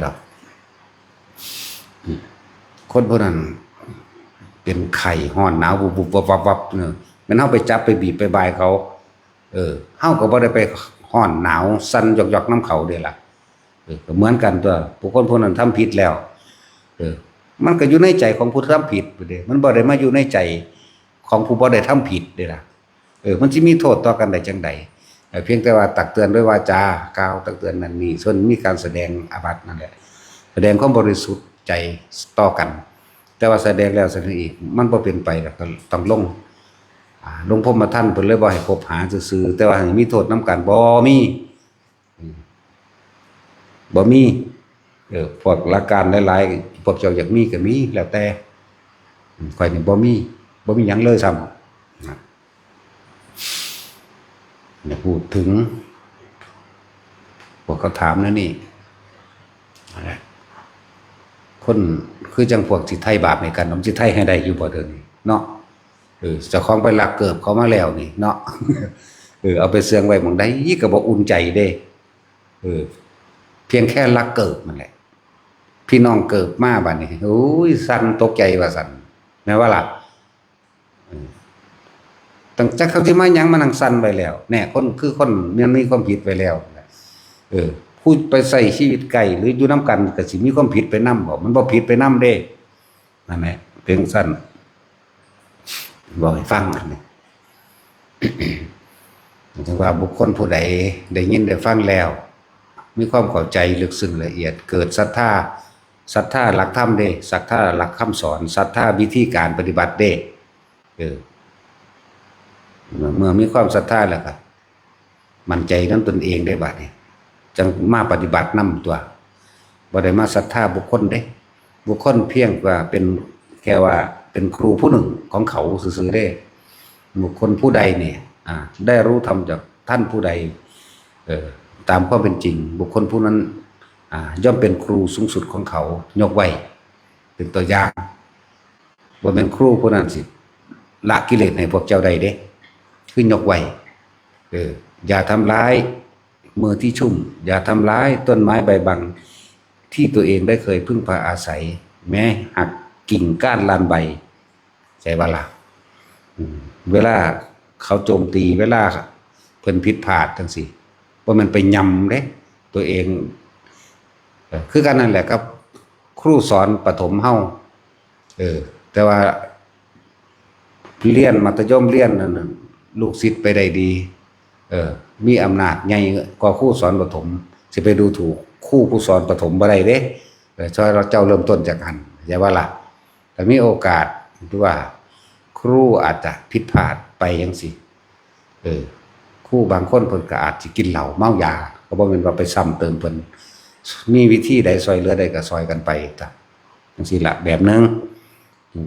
ดอกคนผู้นั้นเป็นไข้ร้อนหนาวบุบๆวับๆเนี่ยมันเฮาไปจับไปบีบไปบายเขาเฮาก็บ่ได้ไปร้อนหนาวสั่นหยอกๆน้ำเขาเด้ล่ะก็เหมือนกันตัวผู้คนผู้นั้นทำผิดแล้วมันก็อยู่ในใจของผู้ทำผิดเด้มันบ่ได้มาอยู่ในใจของผู้บ่ได้ทำผิดเด้ล่ะมันสิมีโทษต่อกันได้จังได๋เพียงแต่ว่าตักเตือนด้วยวาจากล่าวตักเตือนนั่นนี่ส่วนมีการแสดงอาบัตินั่นแหละแสดงความบริสุทธิ์ใจต่อกันแต่ว่าแสดงแล้วแสดงอีกมันบ่เป็นไปแล้วก็ต้องลงพรหมทัณฑ์เพิ่นเลยบ่ให้คบหาซื่อๆแต่ว่าให้มีโทษนำกันบ่มีพวกหลักการหลายๆพวกเจ้าอยากมีก็มีแล้วแต่ข่อยนี่บ่มีหยังเลยซ้ำเนี่ยพูดถึงพวกเขาถามนะนี่คนคือจังพวกสิไทยบาปในกันสิไทยให้ได้อยู่บ่เด้อนี่เนาะเจ้าของไปลักเกิบเขามาแล้วนี่เนาะเอาไปเสื่องไว้หม้องใดก็บ่อุ่นใจเด้เพียงแค่ลักเกิบมันแหละพี่น้องเกิบมาบัดนี้โอ้ยสั่นตกใจว่าสั่นแม่ว่าล่ะตั้งแต่เขาสิมาหยังมานั่งสั่นไว้แล้วแน่คนคือคนมันมีความผิดไว้แล้วพูดไปใส่ชีวิตไก่หรืออยู่น้ำกันก็สิมีความผิดไปนำบ่มันบ่ผิดไปนำเด้นั่นแหละเพียงสั่นบอกให้ฟังนั่นนี่ ถึงว่าบุคคลผู้ใดได้ยินได้ฟังแล้วมีความเข้าใจลึกซึ้งละเอียดเกิดศรัทธาหลักธรรมเด้ศรัทธาหลักคำสอนศรัทธาวิธีการปฏิบัติเด้เมื่อมีความศรัทธาแล้วก็มั่นใจในตนเองได้บัดนี้จังมาปฏิบัตินำตัวบ่ได้มาศรัทธาบุคคลเด้บุคคลเพียงว่าเป็นแค่ว่าเป็นครูผู้หนึ่งของเขาซื่อๆเด้บุคคลผู้ใดเนี่ยได้รู้ธรรมจากท่านผู้ใดตามความเป็นจริงบุคคลผู้นั้นย่อมเป็นครูสูงสุดของเขายกไว้เป็นตัวอย่างว่าเป็นครูผู้นั้นสิละกิเลสให้พวกเจ้าใดเด้คือยกไว้อย่าทำร้ายมือที่ชุ่มอย่าทำร้ายต้นไม้ใบบังที่ตัวเองได้เคยพึ่งพาอาศัยแม้หักกิ่งก้านลานใบใช่บ่ล่ะเวลาเขาโจมตีเวลาเพิ่นผิดพลาดจังซี่ว่ามันไปยำเด้ตัวเองคือกันนั่นแหละครับครูสอนประถมเฮาแต่ว่าเรียนมัธยมเรียนนั่นลูกศิษย์ไปได้ดีมีอำนาจใหญ่กว่าครูสอนประถมสิไปดูถูกครูผู้สอนประถมบ่ได้เด้ช่วยเราเจ้าเริ่มต้นจากกันอย่าว่าล่ะแต่มีโอกาสที่ว่าค รูอาจจะผิดพลาดไปจังซี่ครูบางคนเพิ่นก็อาจสิกินเหล้าเมายาก็บ่แม่นว่าไปซ้ำเติมเพิ่นมีวิธีใดซอยเหลือได้ก็ซอยกันไปจ้ะจังซี่ล่ะแบบนึง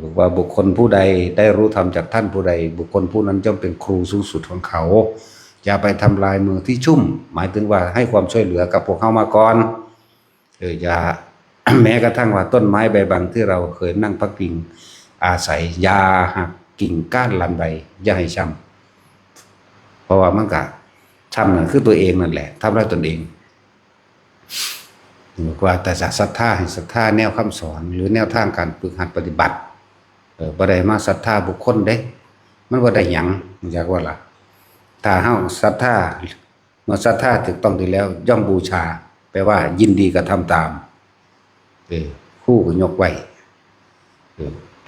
บอกว่าบุคคลผู้ใดได้รู้ธรรมจากท่านผู้ใดบุคคลผู้นั้นย่อมเป็นครูสูงสุดของเขาอย่าไปทำลายมือที่ชุ่มหมายถึงว่าให้ความช่วยเหลือกับพวกเขามาก่อนอย่า แม้กระทั่งว่าต้นไม้ใบบางที่เราเคยนั่งพักพิงอาศัยยาหักกิ่งก้านลันใบอย่าให้ช้ำเพราะว่ามันก็ช้ำนั่นคือตัวเองนั่นแหละทำร้ายตนเองบอกว่าแต่จะศรัทธาให้ศรัทธาแนวคำสอนหรือแนวทางการฝึกหัดปฏิบัติบ่ได้มาศรัทธาบุคคลเด้มันบ่ได้หยังอยากว่าล่ะถ้าเฮาศรัทธาเมื่อศรัทธาถูกต้องดีแล้วย่อมบูชาแปลว่ายินดีกระทำตามคู่ก็ยกไว้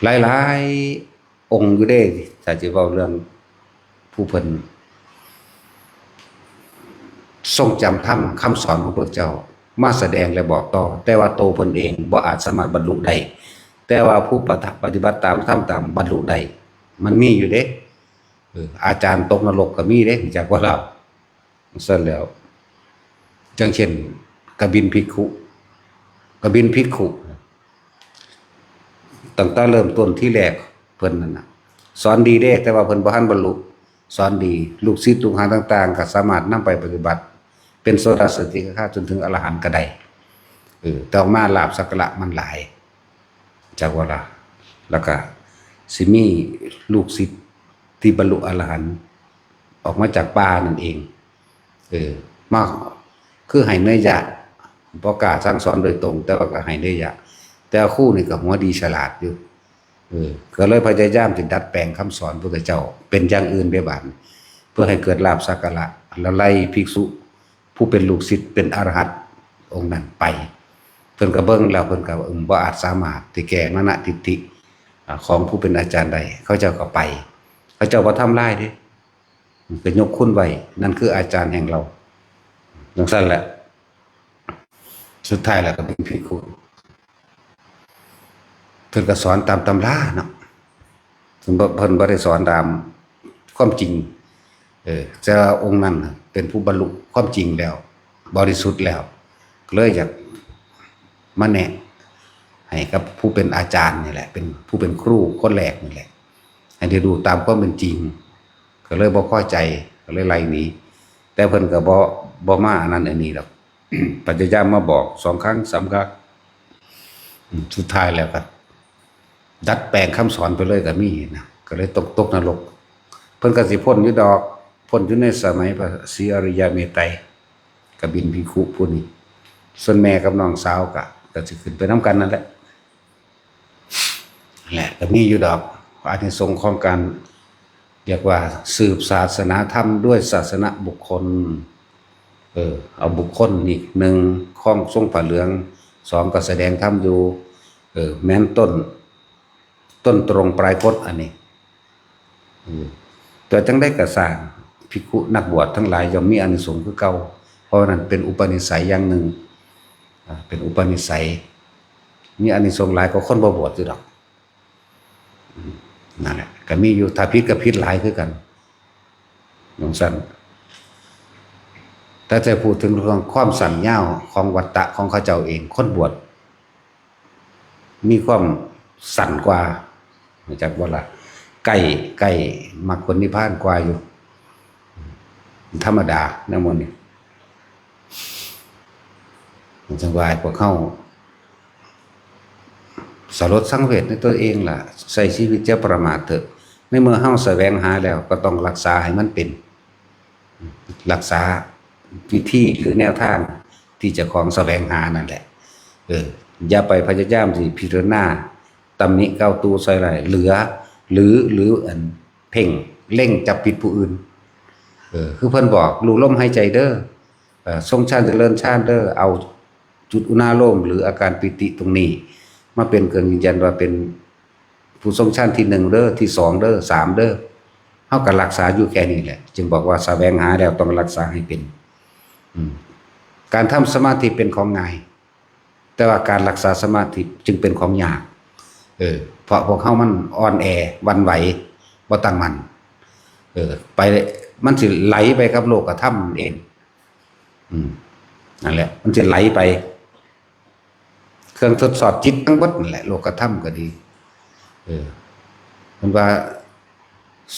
หลายๆองค์อยู่เด้ถ้าจะเว้าเรื่องผู้เพิ่นทรงจำธรรมคำสอนของพระเจ้ามาแสดงและบอกต่อแต่ว่าโตเพิ่นเองบ่อาจสามารถบรรลุได้แต่ว่าผู้ปฏิบัติตามธรรมตามบรรลุได้มันมีอยู่เด้อาจารย์ตกนรกก็มีเด้จากว่าเราซั่นแล้วจังเช่นกบินภิกขุตั้งแต่เริ่มต้นที่แรกเพิ่นนั่นน่ะสอนดีเด้แต่ว่าเพิ่นบ่ทันบรรลุสอนดีลูกศิษย์ลูกหาต่างๆก็สามารถนำไปปฏิบัติเป็นโสดาสติฆาจนถึงอรหันต์ก็ได้แต่ออกมาลาภสักการะมันหลายจากว่าล่ะแล้วก็สิมีลูกศิษย์ที่บรรลุอรหันต์ออกมาจากป่านั่นเองมาคือให้เนื้อยะบ่กล้าสั่งสอนโดยตรงแต่ว่าก็ให้เนื้อยะแต่ครูนี่ก็หัวดีฉลาดอยู่ก็เลยพยายามที่ดัดแปลงคำสอนพระพุทธเจ้าเป็นอย่างอื่นไปบ้างเพื่อให้เกิดลาภสักการะแล้วไล่ภิกษุผู้เป็นลูกศิษย์เป็นอรหันต์องค์นั้นไปเพิ่นก็เบิ่งแล้วเพิ่นก็บ่อาจสามารถที่แก้มานะทิฏฐิของผู้เป็นอาจารย์ได้เขาเจ้าก็ไปเขาเจ้าบ่ทำลายเด้ก็ยกคุณไว้นั่นคืออาจารย์แห่งเราจังซั่นแหละสุดท้ายแล้วก็เป็นภิกขุเพิ่นก็สอนตามตำราเนาะเพิ่นบ่ได้สอนตามความจริงแต่องค์นั้นเป็นผู้บรรลุความจริงแล้วบริสุทธิ์แล้วเลยอยากมาแนะให้กับผู้เป็นอาจารย์นี่แหละเป็นผู้เป็นครูคนแรกนี่แหละให้ได้ดูตามความเป็นจริงก็เลยบ่พอใจก็เลยไล่หนีแต่เพิ่นก็บ่มาอันนั้นอันนี้ดอก พยายามมาบอก2 ครั้ง 3 ครั้งสุดท้ายแล้วก็ดัดแปลงคำสอนไปเลยก็มีนะก็เลยตกนรกเพิ่นก็สิพ้นอยู่ดอกพ้นอยู่ในสมัยพระศรีอริยเมตไตรกบินภิกขุผู้นี้ส่วนแม่กับน้องสาวก็สิขึ้นไปนำกันนั่นแหละก็มีอยู่ดอกอานิสงส์ของการเรียกว่าสืบศาสนาธรรมด้วยศาสนบุคคลเอาบุคคลนี่1คล้องทรงผ้าเหลือง2ก็แสดงธรรมอยู่แม้นต้นตรงปลายคดอันนี้แต่จังได้กระสร้างภิกขุนักบวชทั้งหลายย่อมมีอานิสงส์คือเก่าเพราะนั้นเป็นอุปนิสัยอย่างหนึ่งเป็นอุปนิสัยมีอานิสงส์หลายกว่าคนบ่บวชอยู่ดอกนั่นแหละก็มีอยู่ถ้าผิดก็ผิดหลายคือกันน้องสั้นแต่จะพูดถึงเรื่องความสั้นยาวของวัฏฏะของเขาเจ้าเองคนบวชมีความสั้นกว่าจากว่าละใกล้มรรคผลนิพพานกว่าอยู่ธรรมดาแนวหมดนี่จังว่าพวกเขาสลดสังเวชในตัวเองล่ะใช้ชีวิตจะประมาทเถอะในเมื่อเฮาแสวงหาแล้วก็ต้องรักษาให้มันเป็นรักษาวิธีหรือแนวทางที่จะของแสวงหานั่นแหละอย่าไปพยายามสิพิจารณาตำหนิเก้าตูใส่ไรเหลือหรืออันเพ่งเล่งจับผิดผู้อื่นคือเพิ่นบอกรู้ลมหายใจเด้อทรงฌานเจริญฌานเด้อเอาจุดอุณาโลมหรืออาการปิติตรงนี้มาเป็นเครื่องยืนยันว่าเป็นผู้ทรงฌานที่1เด้อที่2เด้อ3เด้อเฮาก็รักษาอยู่แค่นี้แหละจึงบอกว่าแสวงหาแล้วต้องรักษาให้เป็นการทำสมาธิเป็นของง่ายแต่ว่าการรักษาสมาธิจึงเป็นของยากเพราะพวกเฮามันอ่อนแอหวั่นไหว บ่ตั้งมั่นไปมันสิไหลไปกับโลกธรรมเองนั่นแหละมันจะไหลไปเครื่องทดสอบจิตทั้งหมดนั่นแหละโลกธรรมก็ดีมันว่า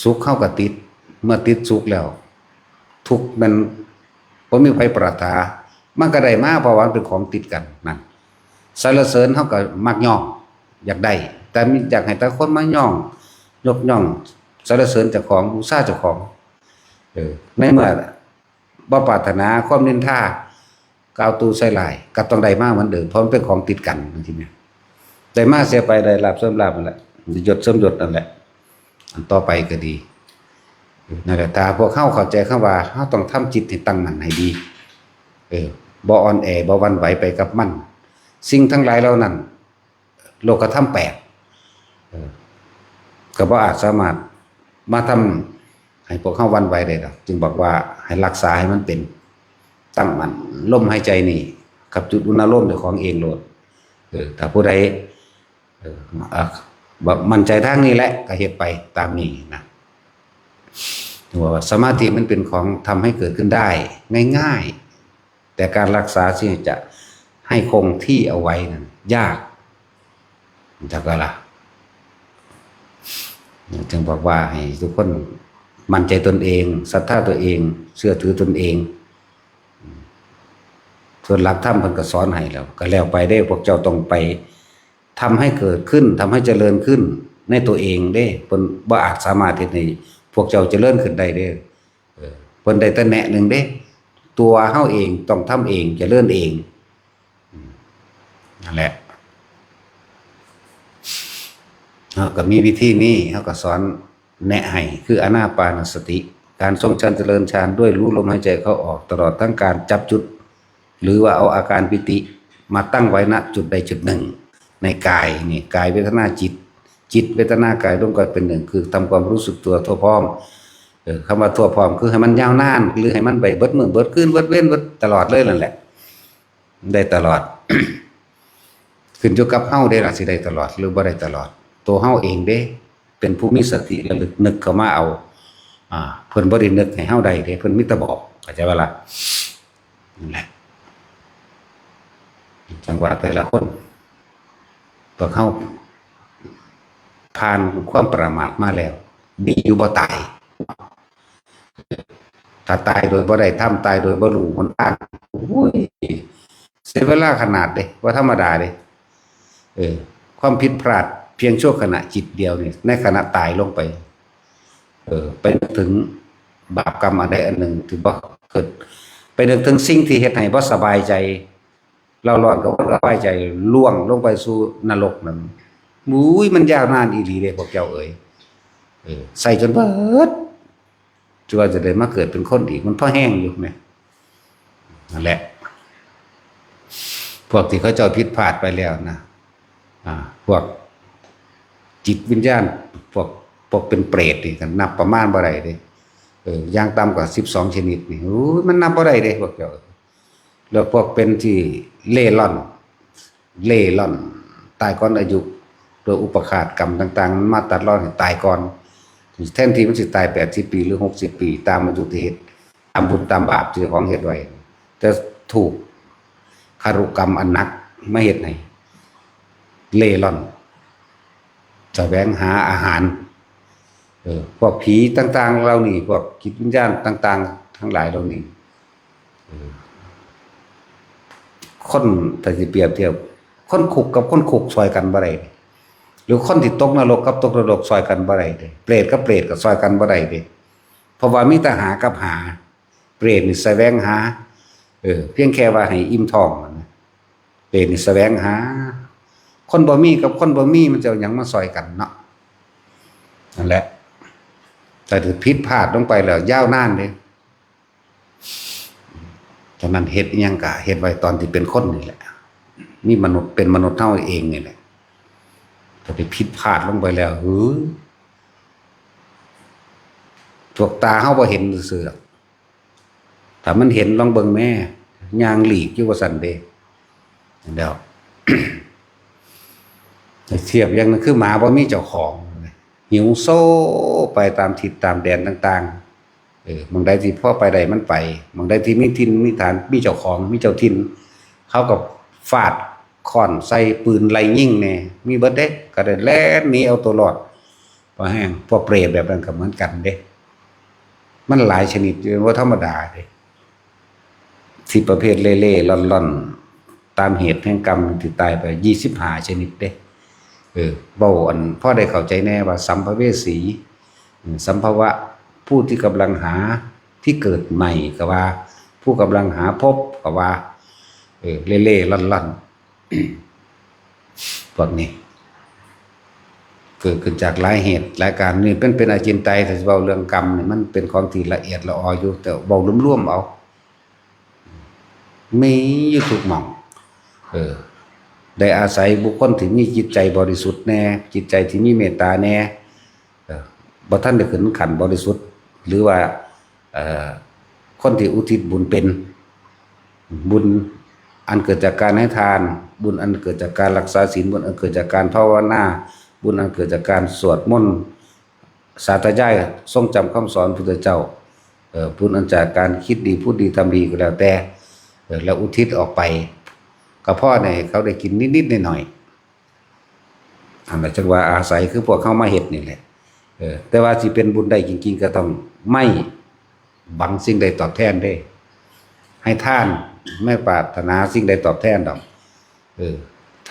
สุขเข้ากับติดเมื่อติดสุขแล้วทุกข์มันบ่มีไผปรารถนามันก็ได้มาเพราะว่าเป็นของติดกันนั่นสรรเสริญเฮาก็มักย่องอยากได้แต่มีอยากให้แต่คนมาย่องยกย่องสรรเสริญเจ้าของบูชาเจ้าของในเมื่อบ่ปรารถนาความนินทากล่าวตูใส่ลายก็ต้องได้มาเหมือนเดิมเพราะมันเป็นของติดกันจริงๆได้มาเสียไปได้ลาภเสริมลาภนั่นแหละยศเสริมยศนั่นแหละอันต่อไปก็ดีนั่นแหละตาพวกเข้าใจคำว่าเฮาต้องทำจิตให้ตั้งมั่นให้ดีบ่อ่อนแอบ่หวั่นไหวไปกับมันสิ่งทั้งหลายเหล่านั้นโลกธรรมแปดก็บ่อาจสามารถมาทำให้พวกเข้าหวั่นไหวได้ดอกจึงบอกว่าให้รักษาให้มันเป็นตั้งมั่นลมหายใจนี่กับจุดอุณหภูมิของเองโลดถ้าผู้ใดมั่นใจทางนี้แหละก็เฮ็ดไปตามนี้นะว่าสมาธิมันเป็นของทำให้เกิดขึ้นได้ง่ายๆแต่การรักษาที่จะให้คงที่เอาไว้นั้นยากจักล่ะจึงบอกว่าให้ทุกคนมั่นใจตนเองศรัทธาตัวเองเชื่อถือตนเองส่วนหลักธรรมเพิ่นก็สอนให้แล้วก็แล้วไปได้พวกเจ้าต้องไปทำให้เกิดขึ้นทำให้เจริญขึ้นในตัวเองได้เพิ่นบ่อาจสามารถเฮ็ดให้พวกเจ้าเจริญขึ้นได้เด้เพิ่นได้แต่แนะนึงเด้ตัวเฮาเองต้องทำเองเจริญเองนั่นแหละก็มีวิธีนี้เขาก็สอนแนะให้คืออานาปานสติการทรงฌานเจริญฌานด้วยรู้ลมหายใจเข้าออกตลอดทั้งการจับจุดหรือว่าเอาอาการปิติมาตั้งไว้ณจุดใดจุดหนึ่งในกายนี่กายเวทนาจิตเวทนากายร่วมกันเป็นหนึ่งคือทำความรู้สึกตัวทั่วพร้อมคำว่าทั่วพร้อมคือให้มันยาวนานหรือให้มันไปเบิดมื้อเบิดคืนเบิดเว้นเบิดตลอดเลยนั่นแหละได้ตลอด ขึ้นอยู่กับเฮาได้ล่ะสิได้ตลอดหรือบ่ได้ตลอดตัวเฮาเองเด้เป็นผู้มีสติระลึกนึกเข้ามาเอาเพิ่นบ่ได้นึกให้เฮาได้เด้เพิ่นมีแต่บอกเข้าใจบ่ล่ะนั่นแหละจังหวะแต่ละคนตัวเฮาผ่านความประมาทมาแล้วดีอยู่บ่ตายถ้าตายโดยบ่ได้ทำตายโดยบ่รู้หนทางโอ้ยเสียเวลาขนาดเด้บ่ธรรมดาเด้ความผิดพลาดเพียงชั่วขณะจิตเดียวนี่ในขณะตายลงไปไปนึกถึงบาปกรรมอะไรอันหนึ่งที่บ่เกิดไปนึกถึงสิ่งที่เฮ็ดให้บ่สบายใจเราร้อนก็บ่สบายใจล่วงลงไปสู่นรกนั่นมุ้ยมันยาวนานอีหลีเด้พวกเจ้าเอ๋ยใส่จนเบิดจนว่าจะได้มาเกิดเป็นคนอีกมันพอแห้งอยู่แม่นั่นแหละพวกที่เขาเจ้าผิดพลาดไปแล้วนะพวกจิตวิญญาณพวกเป็นเปรตนี่กันนับประมาณบ่ได้เด้อย่างต่ำกว่า12ชนิดนี่โอ้ยมันนับบ่ได้เด้พวกเจ้าแล้วพวกเป็นที่เล่ร่อนตายก่อนอายุโดยอุปขาตกรรมต่างๆมันมาตัดรอดให้ตายก่อนแทนที่มันสิตาย80 ปีหรือ60 ปีตามอายุที่เฮ็ดตามบุญตามบาปที่ของเฮ็ดไว้แต่ถูกคารุกรรมอันหนักไม่เฮ็ดให้เล่ร่อนแสวงหาอาหารพวกผีต่างๆเรานี่พวกจิตวิญญาณต่างๆทั้งหลายเรานี่คนถ้าสิเปรียบเทียบคนคุกกับคนคุกซอยกันบ่ได้หรือคนที่ตกนรกกับตกนรกซอยกันบ่ได้เด้เปรตกับเปรตก็ซอยกันบ่ได้เด้เพราะว่ามีแต่หากับหาเปรตนี่แสวงหาเพียงแค่ว่าให้อิ่มท้องนะเปรตนี่แสวงหาคนบ่มีกับคนบ่มีมันจะเอาหยังมาซอยกันเนาะนั่นแหละแต่ถ้าผิดพลาดลงไปแล้วยาวนานเด้ฉะนั้นเฮ็ดอิหยังก็เฮ็ดไว้ตอนที่เป็นคนนี่แหละนี่มนุษย์เป็นมนุษย์เฮาเองนี่แหละถ้าไปผิดพลาดลงไปแล้วพวกตาเฮาบ่เห็นซื่อๆถ้ามันเห็นลองเบิ่งแม่ย่างหลีกอยู่ว่าซั่นเด้เดี๋ยว เทียบอย่างนั้นคือหมาบ่มีเจ้าของ หิวโซ่ไปตามทิศตามแดนต่างๆบางใดที่พ่อไปใดมันไปบางใดที่มีทินมีฐานมีเจ้าของมีเจ้าทินเขากับฟาดค้อนใส่ปืนไล่ยิงแน่มีเบิดเด้ก็ได้แล่นหนีเอาตัวรอดพอแห้งพอเปรตแบบนั้นก็เหมือนกันเด้มันหลายชนิดอยู่ว่าธรรมดาเด้ที่ประเภทเล่ๆล่อนๆตามเหตุแห่งกรรมที่ตายไป25ชนิดเด้เบาอันพ่อได้เข้าใจแน่ว่าสัมภเวสีสัมภวะผู้ที่กำลังหาที่เกิดใหม่ก็ว่าผู้กำลังหาพบก็ว่าเล่ๆล่อนๆพวกนี้เกิดขึ้นจากหลายเหตุหลายการนี่เป็นอาจินไตยแต่เว้าเรื่องกรรมนี่มันเป็นของที่ละเอียดละอออยู่แต่เว้ารวมๆเอามีอยู่ทุกหม่องได้อาศัยบุคคลที่มีจิตใจบริสุทธิ์แน่จิตใจที่มีเมตตาแน่บ่ทันได้ขึ้นขันบริสุทธิ์หรือว่าคนที่อุทิศบุญเป็นบุญอันเกิดจากการให้ทานบุญอันเกิดจากการรักษาศีลบุญอันเกิดจากการภาวนาบุญอันเกิดจากการสวดมนต์สาธยายทรงจำคำสอนพุทธเจ้าบุญอันจากการคิดดีพูดดีทำดีก็แล้วแต่แล้วอุทิศออกไปกับพ่อเนี่ยเขาได้กินนิดๆหน่อยๆอันนั้นจังว่าอาศัยคือพวกเขามาเฮ็ดนี่แหละแต่ว่าสิเป็นบุญได้จริงๆก็ต้องไม่หวังสิ่งใดตอบแทนได้ให้ท่านไม่ปรารถนาสิ่งใดตอบแทนดอก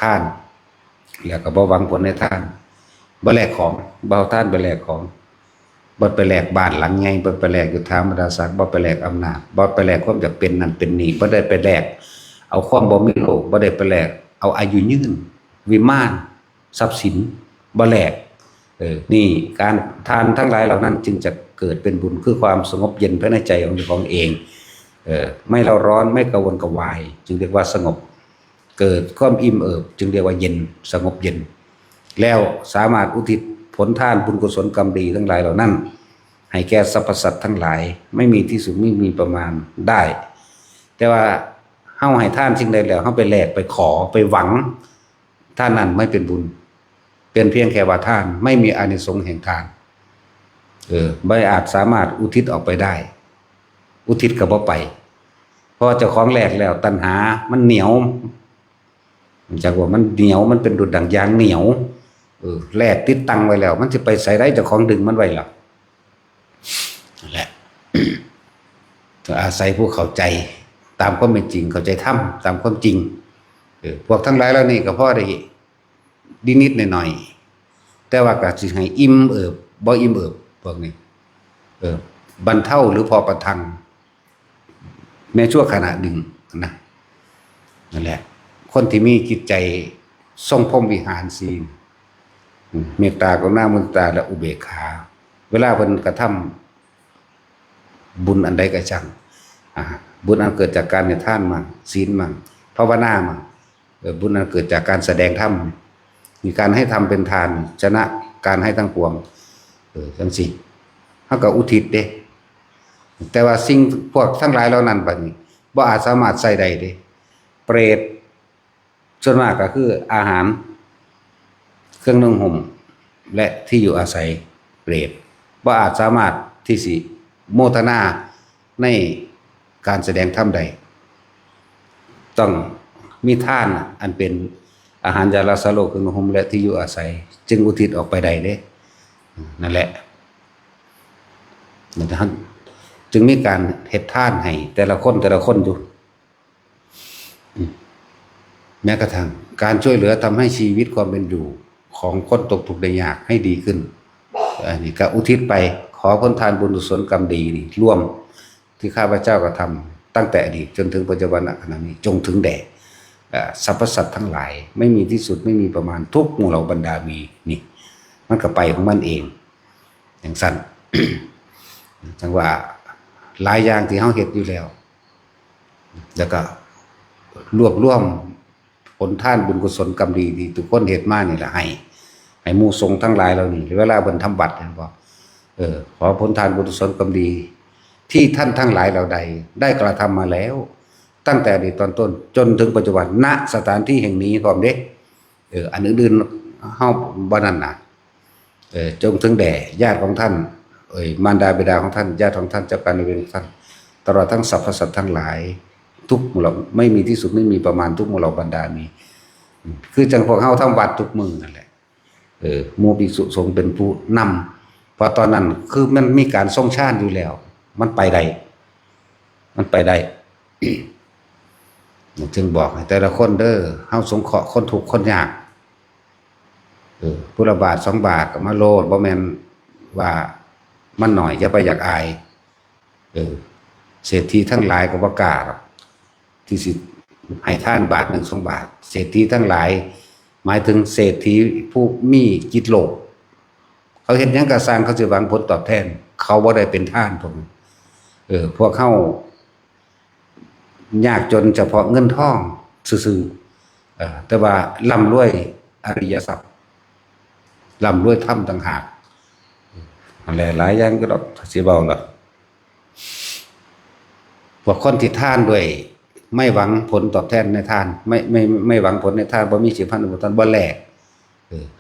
ท่านแล้วก็บ่หวังผลในท่านบ่แลกของบ่เอาท่านไปแลกของบ่ไปแลกบ้านหลังใหญ่บ่ไปแลกยศถาบรรดาศักดิ์บ่ไปแลกอำนาจบ่ไปแลกความอยากเป็นนั่นเป็นนี่บ่ได้ไปแลกเอาความบ่มีโลกบ่ได้ไปแลกเอาอายุยืนวิมานทรัพย์สินบ่แลกนี่การทานทั้งหลายเหล่านั้นจึงจะเกิดเป็นบุญคือความสงบเย็นภายในใจของเจ้าของเองไม่เร่าร้อนไม่กระวนกระวายจึงเรียกว่าสงบเกิดความอิ่มเอิบจึงเรียกว่าเย็นสงบเย็นแล้วสามารถอุทิศผลทานบุญกุศลกรรมดีทั้งหลายเหล่านั้นให้แก่สรรพสัตว์ทั้งหลายไม่มีที่สุดไม่มีประมาณได้แต่ว่าเฮาให้ทานสิ่งใดแล้วเฮาไปแลกไปขอไปหวังท่านนั้นไม่เป็นบุญเป็นเพียงแค่ว่าทานไม่มีอานิสงส์แห่งทานไม่อาจสามารถอุทิศออกไปได้อุทิศก็บ่ไปเพราะเจ้าของแลกแล้วตัณหามันเหนียวจากว่ามันเหนียวมันเป็นดุจดั่งยางเหนียวแลกติดตังไว้แล้วมันจะไปใส่ได้เจ้าของดึงมันไว้หรอกนั่นแหละ ต้องอาศัยผู้เข้าใจตามความเป็นจริงเข้าใจธรรมตามความจริงพวกทั้งหลายแล้วนี่ก็พอได้ดีนิดหน่อยๆแต่ว่าก็สิให้อิ่มบ่อิ่มพวกนี้บรรเทาหรือพอประทังแม้ชั่วขณะหนึ่งนะนั่นแหละคนที่มีจิตใจทรงพรหมวิหารสีเมตตากรุณามุทิตาและอุเบกขาเวลาเพิ่นกระทำบุญอันใดก็ช่างบุญอันเกิดจากการให้ทานมั่งศีลมั่งภาวนามั่งบุญอันเกิดจากการแสดงธรรมมีการให้ทำเป็นทานชนะการให้ทั้งปวงจังซี่เฮาก็อุทิศเด้แต่ว่าสิ่งพวกทั้งหลายเหล่านั้นบัดนี้บ่อาจสามารถใส่ได้เด้เปรตส่วนมากก็คืออาหารเครื่องนุ่งห่มและที่อยู่อาศัยเปรตบ่อาจสามารถที่สิโมทนาในการแสดงธรรมใดต้องมีทานอันเป็นอาหารยารักษาโรคเครื่องนุ่งห่มและที่อยู่อาศัยจึงอุทิศออกไปได้เด้นั่นแหละมันจึงมีการเฮ็ดทานให้แต่ละคนอยู่แม้กระทั่งการช่วยเหลือทำให้ชีวิตความเป็นอยู่ของคนตกทุกข์ได้ยากให้ดีขึ้นอันนี้ก็อุทิศไปขอผลทานบุญกุศลกรรมดีนี่ร่วมที่ข้าพเจ้ากระทำตั้งแต่อดีตจนถึงปัจจุบันขณะนี้จงถึงแด่สรรพสัตว์ทั้งหลายไม่มีที่สุดไม่มีประมาณทุกหมู่เหล่าบรรดามีนี่มันก็ไปของมันเองอย่างสั้น จังว่าหลายอย่างที่เฮาเฮ็ดอยู่แล้วแล้วก็รวบรวมผลทานบุญกุศลกรรมดีที่ทุกคนเฮ็ดมานี่แหละให้หมู่สงฆ์ทั้งหลายเหล่านี้เวลาเพิ่นทำบัตรเห็นบ่ขอผลทานบุญกุศลกรรมดีที่ท่านทั้งหลายเหล่าใดได้กระทำมาแล้วตั้งแต่ในตอนต้นจนถึงปัจจุบันณสถานที่แห่งนี้พร้อมเด้อันอื่นๆเฮาบ่นั่นน่ะ จงถึงแด่ญาติของท่านมารดาบิดาของท่านญาติของท่านเจ้ากรรมนายเวรของท่านตลอดทั้งสรรพสัตว์ทั้งหลายทุกหมู่เหล่าไม่มีที่สุดไม่มีประมาณทุกหมู่เหล่าบรรดามีคือจังพวกเฮาทั้งวัดทุกมือนั่นแหละหมู่ภิกษุสงฆ์เป็นผู้นำเพราะตอนนั้นคือมันมีการทรงชาติอยู่แล้ว มันไปได้จึงบอกให้แต่ละคนเด้อเฮาสงเคราะห์คนทุกข์คนยากผู้ละบาท2 บาทก็มาโลดบ่แม่นว่ามันหน่อยอย่าไปอยากอายเศรษฐีทั้งหลายก็บ่กล้าที่สิให้ทานบาท1 2 บาทเศรษฐีทั้งหลายหมายถึงเศรษฐีผู้มีจิตโลภเขาเฮ็ดหยังก็สร้างเขาสิหวังผลตอบแทนเขาบ่ได้เป็นทานพวกนี้พวกเขายากจนเฉพาะเงินทองซื่อๆแต่ว่าร่ำรวยอริยทรัพย์ร่ำรวยธรรมต่างหากอะไรหลายอย่างก็ดอกสิเบาล่ะพวกคนที่ทานด้วยไม่หวังผลตอบแทนในทานไม่หวังผลในทานบ่มีสิพันธุ์บ่บ่แลก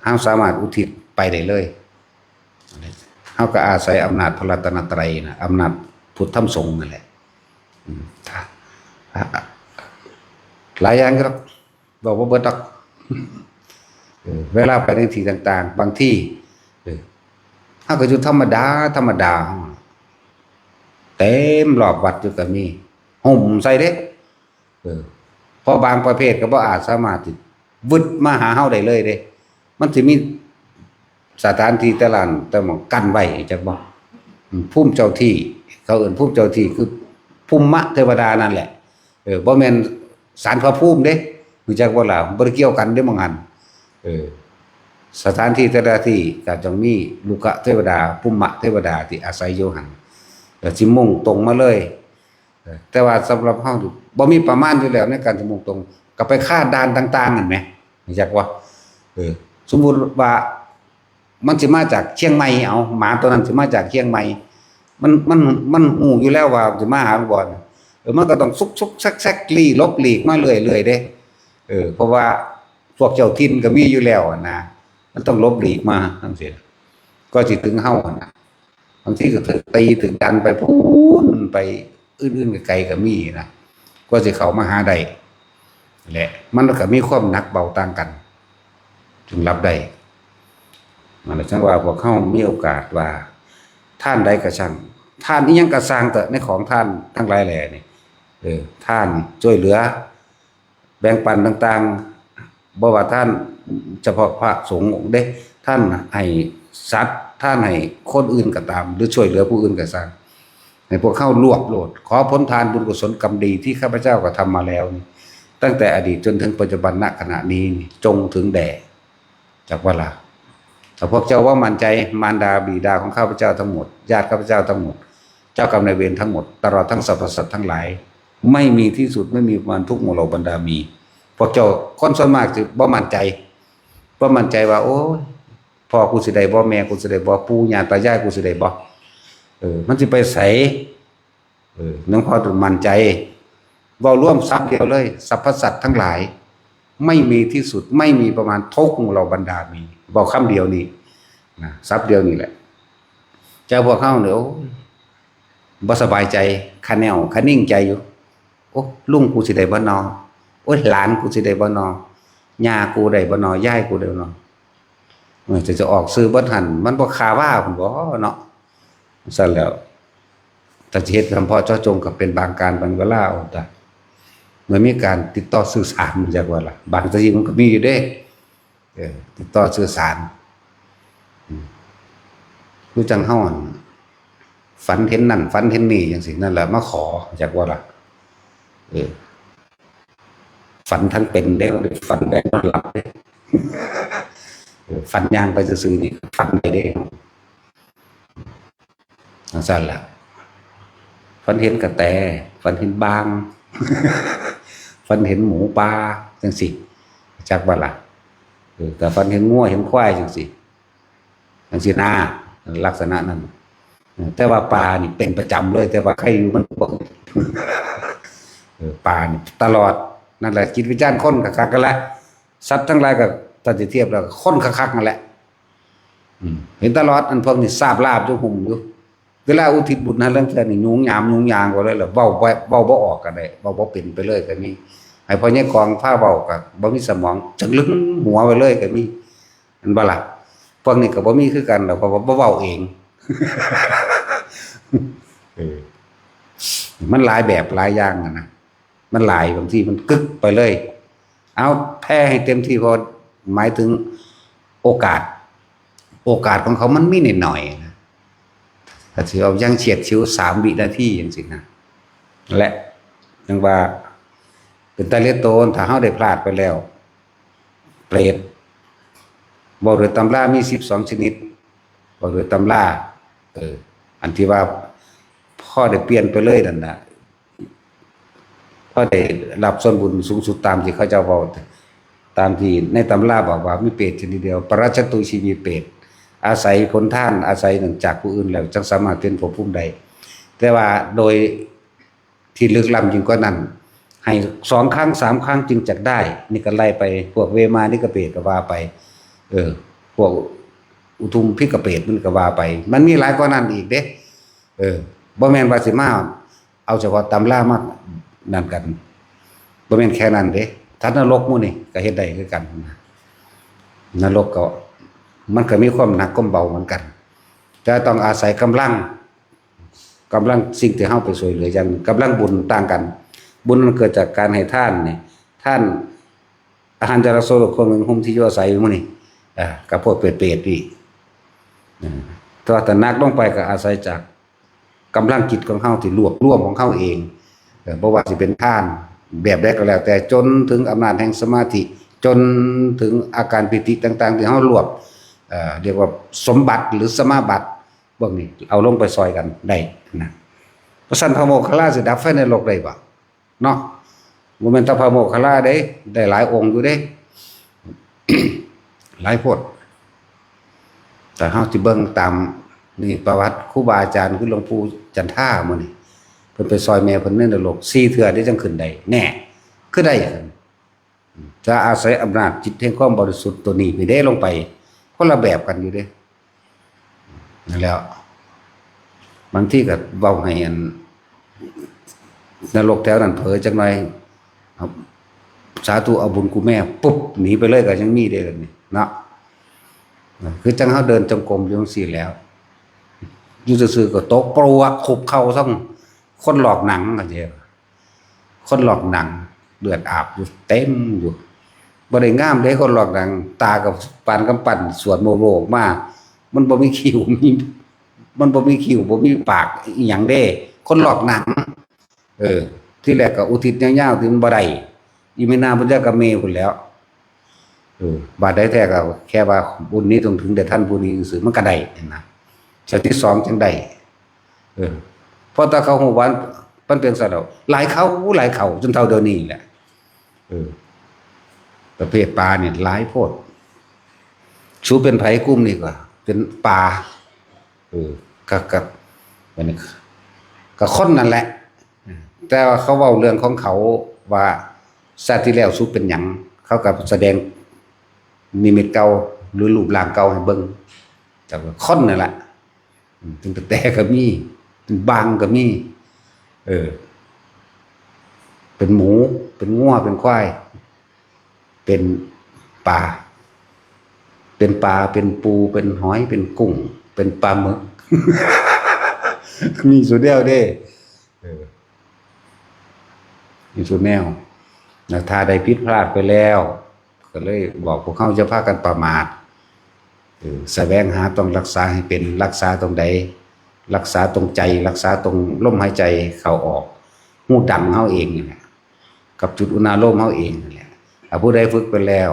เฮาสามารถอุทิศไปได้เลยเฮาก็อาศัยอำนาจพระรัตนตรัยนะอำนาจพุทธธรรมสงฆ์นั่นแหละหลายอย่างก็บอกว่าเบิดดอกเวลาไปในที่ต่างๆบางที่เฮาก็อยู่ธรรมดาเต็มรอบวัดอยู่ก็มีห่มใส่เด้เพราะบางประเภทก็บ่อาจสามารถวึดมาหาเฮาได้เลยเด้มันสิมีสถานที่แต่ละแต่หม้องกั้นไว้จักบ่ภูมิเจ้าที่เขาเอิ้นภูมิเจ้าที่คือภูมิมะเทวดานั่นแหละบ่แม่นศาลพระภูมิเด้รู้จักบ่ล่ะบ่ได้เกี่ยวกันเด้บางอันสถานที่แต่ละที่ก็ต้องมีลูกเทวดาภูมิมะเทวดาที่อาศัยอยู่หั่นก็สิมุ่งตรงมาเลยแต่ว่าสำหรับเฮาบ่มีประมาณอยู่แล้วในการสิมุ่งตรงก็ไปคาดด่านต่างๆนั่นแหมรู้จักบ่สมมุติว่ามันสิมาจากเชียงใหม่เอาหมาตัวนั้นสิมาจากเชียงใหม่มันหูอยู่แล้วว่าสิมาหาบ่อนมันก็ต้องซุกๆซักๆหลบหลีกมาเรื่อยๆเด้เพราะว่าพวกเจ้าถิ่นก็มีอยู่แล้วนะมันต้องหลบหลีกมาจังซี่ก็สิถึงเฮานะบางทีก็ถึงตีถึงดันไปพูนไปอื่นๆไกลๆก็มีนะก็สิเข้ามาหาได้แหละมันก็มีความหนักเบาต่างกันจึงรับได้มันจังว่าพวกเฮามีโอกาสว่าท่านใดก็ช่างท่านอีหยังก็สร้างแต่ในของท่านทั้งหลายแหล่นี่ท่านช่วยเหลือแบ่งปันต่างๆบ่ว่าท่านเฉพาะพระสงฆ์เด้ท่านให้สัตว์ท่านให้คนอื่นก็ตามหรือช่วยเหลือผู้อื่นก็สร้างให้พวกเฮารวบโลดขอผลทานบุญกุศลกรรมดีที่ข้าพเจ้าก็ทำมาแล้วตั้งแต่อดีตจนถึงปัจจุบันณขณะนี้จงถึงแด่จากว่าล่ะถ้าพวกเจ้าว่ามั่นใจมารดาบิดาของข้าพเจ้าทั้งหมดญาติข้าพเจ้าทั้งหมดเจ้ากรรมนายเวรทั้งหมดตลอดทั้งสรรพสัตว์ทั้งหลายไม่มีที่สุดไม่มีประมาณทุกหมู่เหล่าบรรดามีพวกเจ้าคนส่วนมากสิบ่มั่นใจว่าโอ้ยพ่อกูสิได้บ่แม่กูสิได้บ่ปู่ย่าตายายกูสิได้บ่มันสิไปไสน้องพ่อต้องมั่นใจเว้าร่วมทรัพย์เดียวเลยสรรพสัตว์ทั้งหลายไม่มีที่สุดไม่มีประมาณทุกหมู่เหล่าบรรดามีเว้าคำเดียวนี้นะทรัพย์เดียวนี่แหละเจ้าพวกเฮาเนี่ยบ่สบายใจคะแนวคะนิ่งใจอยู่โอ้ลุงกูสิได้บ่นอโอ้ยหลานกูสิได้บ่นอย่ากูได้บ่นอย่ายกูได้บ่นอจะออกซื้อบ่ทันมันบ่คาว่าพุ่นบ่เนาะซั่นแล้วถ้าสิเฮ็ดเฉพาะเจาะจงก็เป็นบางการบางเวลาเอาแต่เมื่อมีการติดต่อสื่อสารจักว่าล่ะบางทีมันก็มีอยู่เด้ติดต่อสื่อสารคือจังเฮาฝันเห็นนั่นฝันเห็นนี่จังซี่นั่นแหละมาขอจักว่าล่ะฝันทั้งเป็นได้ฝันได้นอนหลับได้ฝันย่างไปซื่อๆนี่ฝันได้เด้ซั่นล่ะฝันเห็นกระแตฝันเห็นบางฝันเห็นหมูปลาจังซี่จักว่าล่ะแต่ฝันเห็นงัวเห็นควายจังซี่นาลักษณะนั้นแต่ว่าปลานี่เป็นประจำเลยแต่ว่าใครอยู่มันบ่ปลานี่ตลอดนั่นแหละจิตวิญญาณคนคักๆกันแหละสัตว์ทั้งหลายก็ถ้าสิเทียบแล้วคนคักๆนั่นแหละ เห็นตลอดอันพวกนี้ทราบลาบอยู่หุ่มอยู่เวลาอุทิศบุญนั้นเรื่องแค่นี้ยุงยามยุงยางก็เลยล่ะเว้าบ่ออกก็ได้เว้าบ่เป็นไปเลยก็มีให้พ่อใหญ่กองพาเว้าก็บ่มีสมองจักลึงหัวไปเลยก็มีอันบ่ล่ะพวกนี้ก็บ่มีคือกันแล้วเพราะว่าบ่เว้าเองมันหลายแบบหลายอย่างนะมันหลายบางทีมันกึกไปเลยเอาแพ้ให้เต็มที่พอหมายถึงโอกาสของเขามันมีนิดหน่อยนะถ้าถือเอายังเฉียดชิว3 วินาทีอย่างสินะและยังว่าเป็นตาเลียโตนถ้าเฮาได้พลาดไปแล้วเปรตบอกโดยตำรามี12 ชนิดบอกโดยตำราอันที่ว่าพ่อได้เปลี่ยนไปเลยนั่นนะพ่อได้รับส่วนบุญสูงสุดตามที่เขาเจ้าบอกตามที่ในตำราบอกว่ามีเปรตชนิดเดียวปรัชตุชีวีเปรตอาศัยผลท่านอาศัยหนึ่งจากผู้อื่นแล้วจึงสามารถเป็นภพภูมิใดแต่ว่าโดยที่ลึกล้ำยิ่งกว่านั้นให้2 ครั้ง 3 ครั้งจึงจักได้นี่ก็ไล่ไปพวกเวมานิกเปรตก็ว่าไปพวกอุทุมพิกเปรตมันก็ว่าไปมันมีหลายกว่านั้นอีกเด้บ่แม่นว่าสิมาเอาเฉพาะตำรามานั่นกันบ่แม่นแค่นั้นเด้ถ้านรกหมู่นี่ก็เฮ็ดได้คือกันนรกก็มันก็มีความหนักความเบาเหมือนกันแต่ต้องอาศัยกำลังสิ่งที่เฮาไปช่วยเหลืออย่างกำลังบุญต่างกันบุญมันเกิดจากการให้ทานนี่ท่านอาหารจารโสโลกคนหนึ่งห่มที่อยู่อาศัยอยู่มื้อนี่กับพวกเปรตๆนี่แต่นักลงไปก็อาศัยจากกำลังจิตของเฮาที่รวบรวมของเฮาเองบ่ว่าสิเป็นทานแบบใดก็แล้วแต่จนถึงอำนาจแห่งสมาธิจนถึงอาการปิติต่างๆที่เฮารวบเรียกว่าสมบัติหรือสมาบัติพวกนี้เอาลงไปซอยกันได้นะเพราะฉะนั้นพระโมคคัลลาสิดับไฟในโลกได้บ่เนาะบ่แม่นแต่พระโมคคัลลาได้หลายองค์อยู่เด้ หลายโพดแต่เฮาสิเบิ่งตามนี่ประวัติครูบาอาจารย์คือหลวงปู่จันท่ามื้อนี้เพิ่นไปซอยแม่เพิ่นในนรก4 เทื่อได้จังขึ้นได้แน่คือได้จะอาศัยอำนาจจิตแห่งความบริสุทธิ์ตัวนี้ไปได้ลงไปคนละแบบกันอยู่เด้นั่นแล้วบางทีก็เว้าให้อันนรกแถวนั้นเผลอจักหน่อยสาธุเอาบุญกูแม่ปุ๊บหนีไปเลยก็ยังมีได้เลยนี่เนาะคือจังเฮาเดินจงกรมอยู่จังซี่แล้วอยู่ซื่อๆก็ตกปลวกขุบเข้าซ่องคนหลอกหนังก็เด้คนหลอกหนังเลือดอาบอยู่เต็มอยู่บ่ได้งามเด้คนหลอกหนังตากับปานกำปั้นสวดโมโลออกมามันบ่มีคิ้วมันบ่มีคิ้วบ่มีปากอีหยังเด้คนหลอกหนังที่แรกก็อุทิศยาวๆที่มันบ่ได้อีเมนาพุทธกะเมพุ่นแล้วบาดได้แท้ก็แค่ว่าบุญนี้ต้องถึงแด่ท่านผู้นี้ซื่อมันก็ได้นะชั้นที่2จังได้เพราะถ้าเขาฮู้ว่ามันเป็นซะแล้วหลายเขาจนเท่าเดี๋ยวนี้แหละประเภทปลาเนี่ยหลายโพดชูเป็นไผกุ้มนี่ก็เป็นปลากับอันนี้ก็คนนั่นแหละแต่ว่าเขาเว้าเรื่องของเขาว่าชาติที่แล้วสู้เป็นหยังเขาก็แสดงนิมิตเก่าหรือรูปร่างเก่าให้เบิ่งแต่ว่าคนนั่นแหละถึงแต่ก็มีเป็นบางก็มีเป็นหมูเป็นงัวเป็นควายเป็นปลาเป็นปูเป็นหอยเป็นกุ้งเป็นปลาหมึก มีสุดเดียวเด้มีสุดแนวถ้าได้ผิดพลาดไปแล้วก็เลยบอกพวกเขาจะพากันประมาทแสวงหาต้องรักษาให้เป็นรักษาตรงใดรักษาตรงใจรักษาตรงลมหายใจเข้าออกหูดังเฮาเองนี่แหละกับจุดอุณาโลมเฮาเองนี่แหละถ้าผู้ใดฝึกไปแล้ว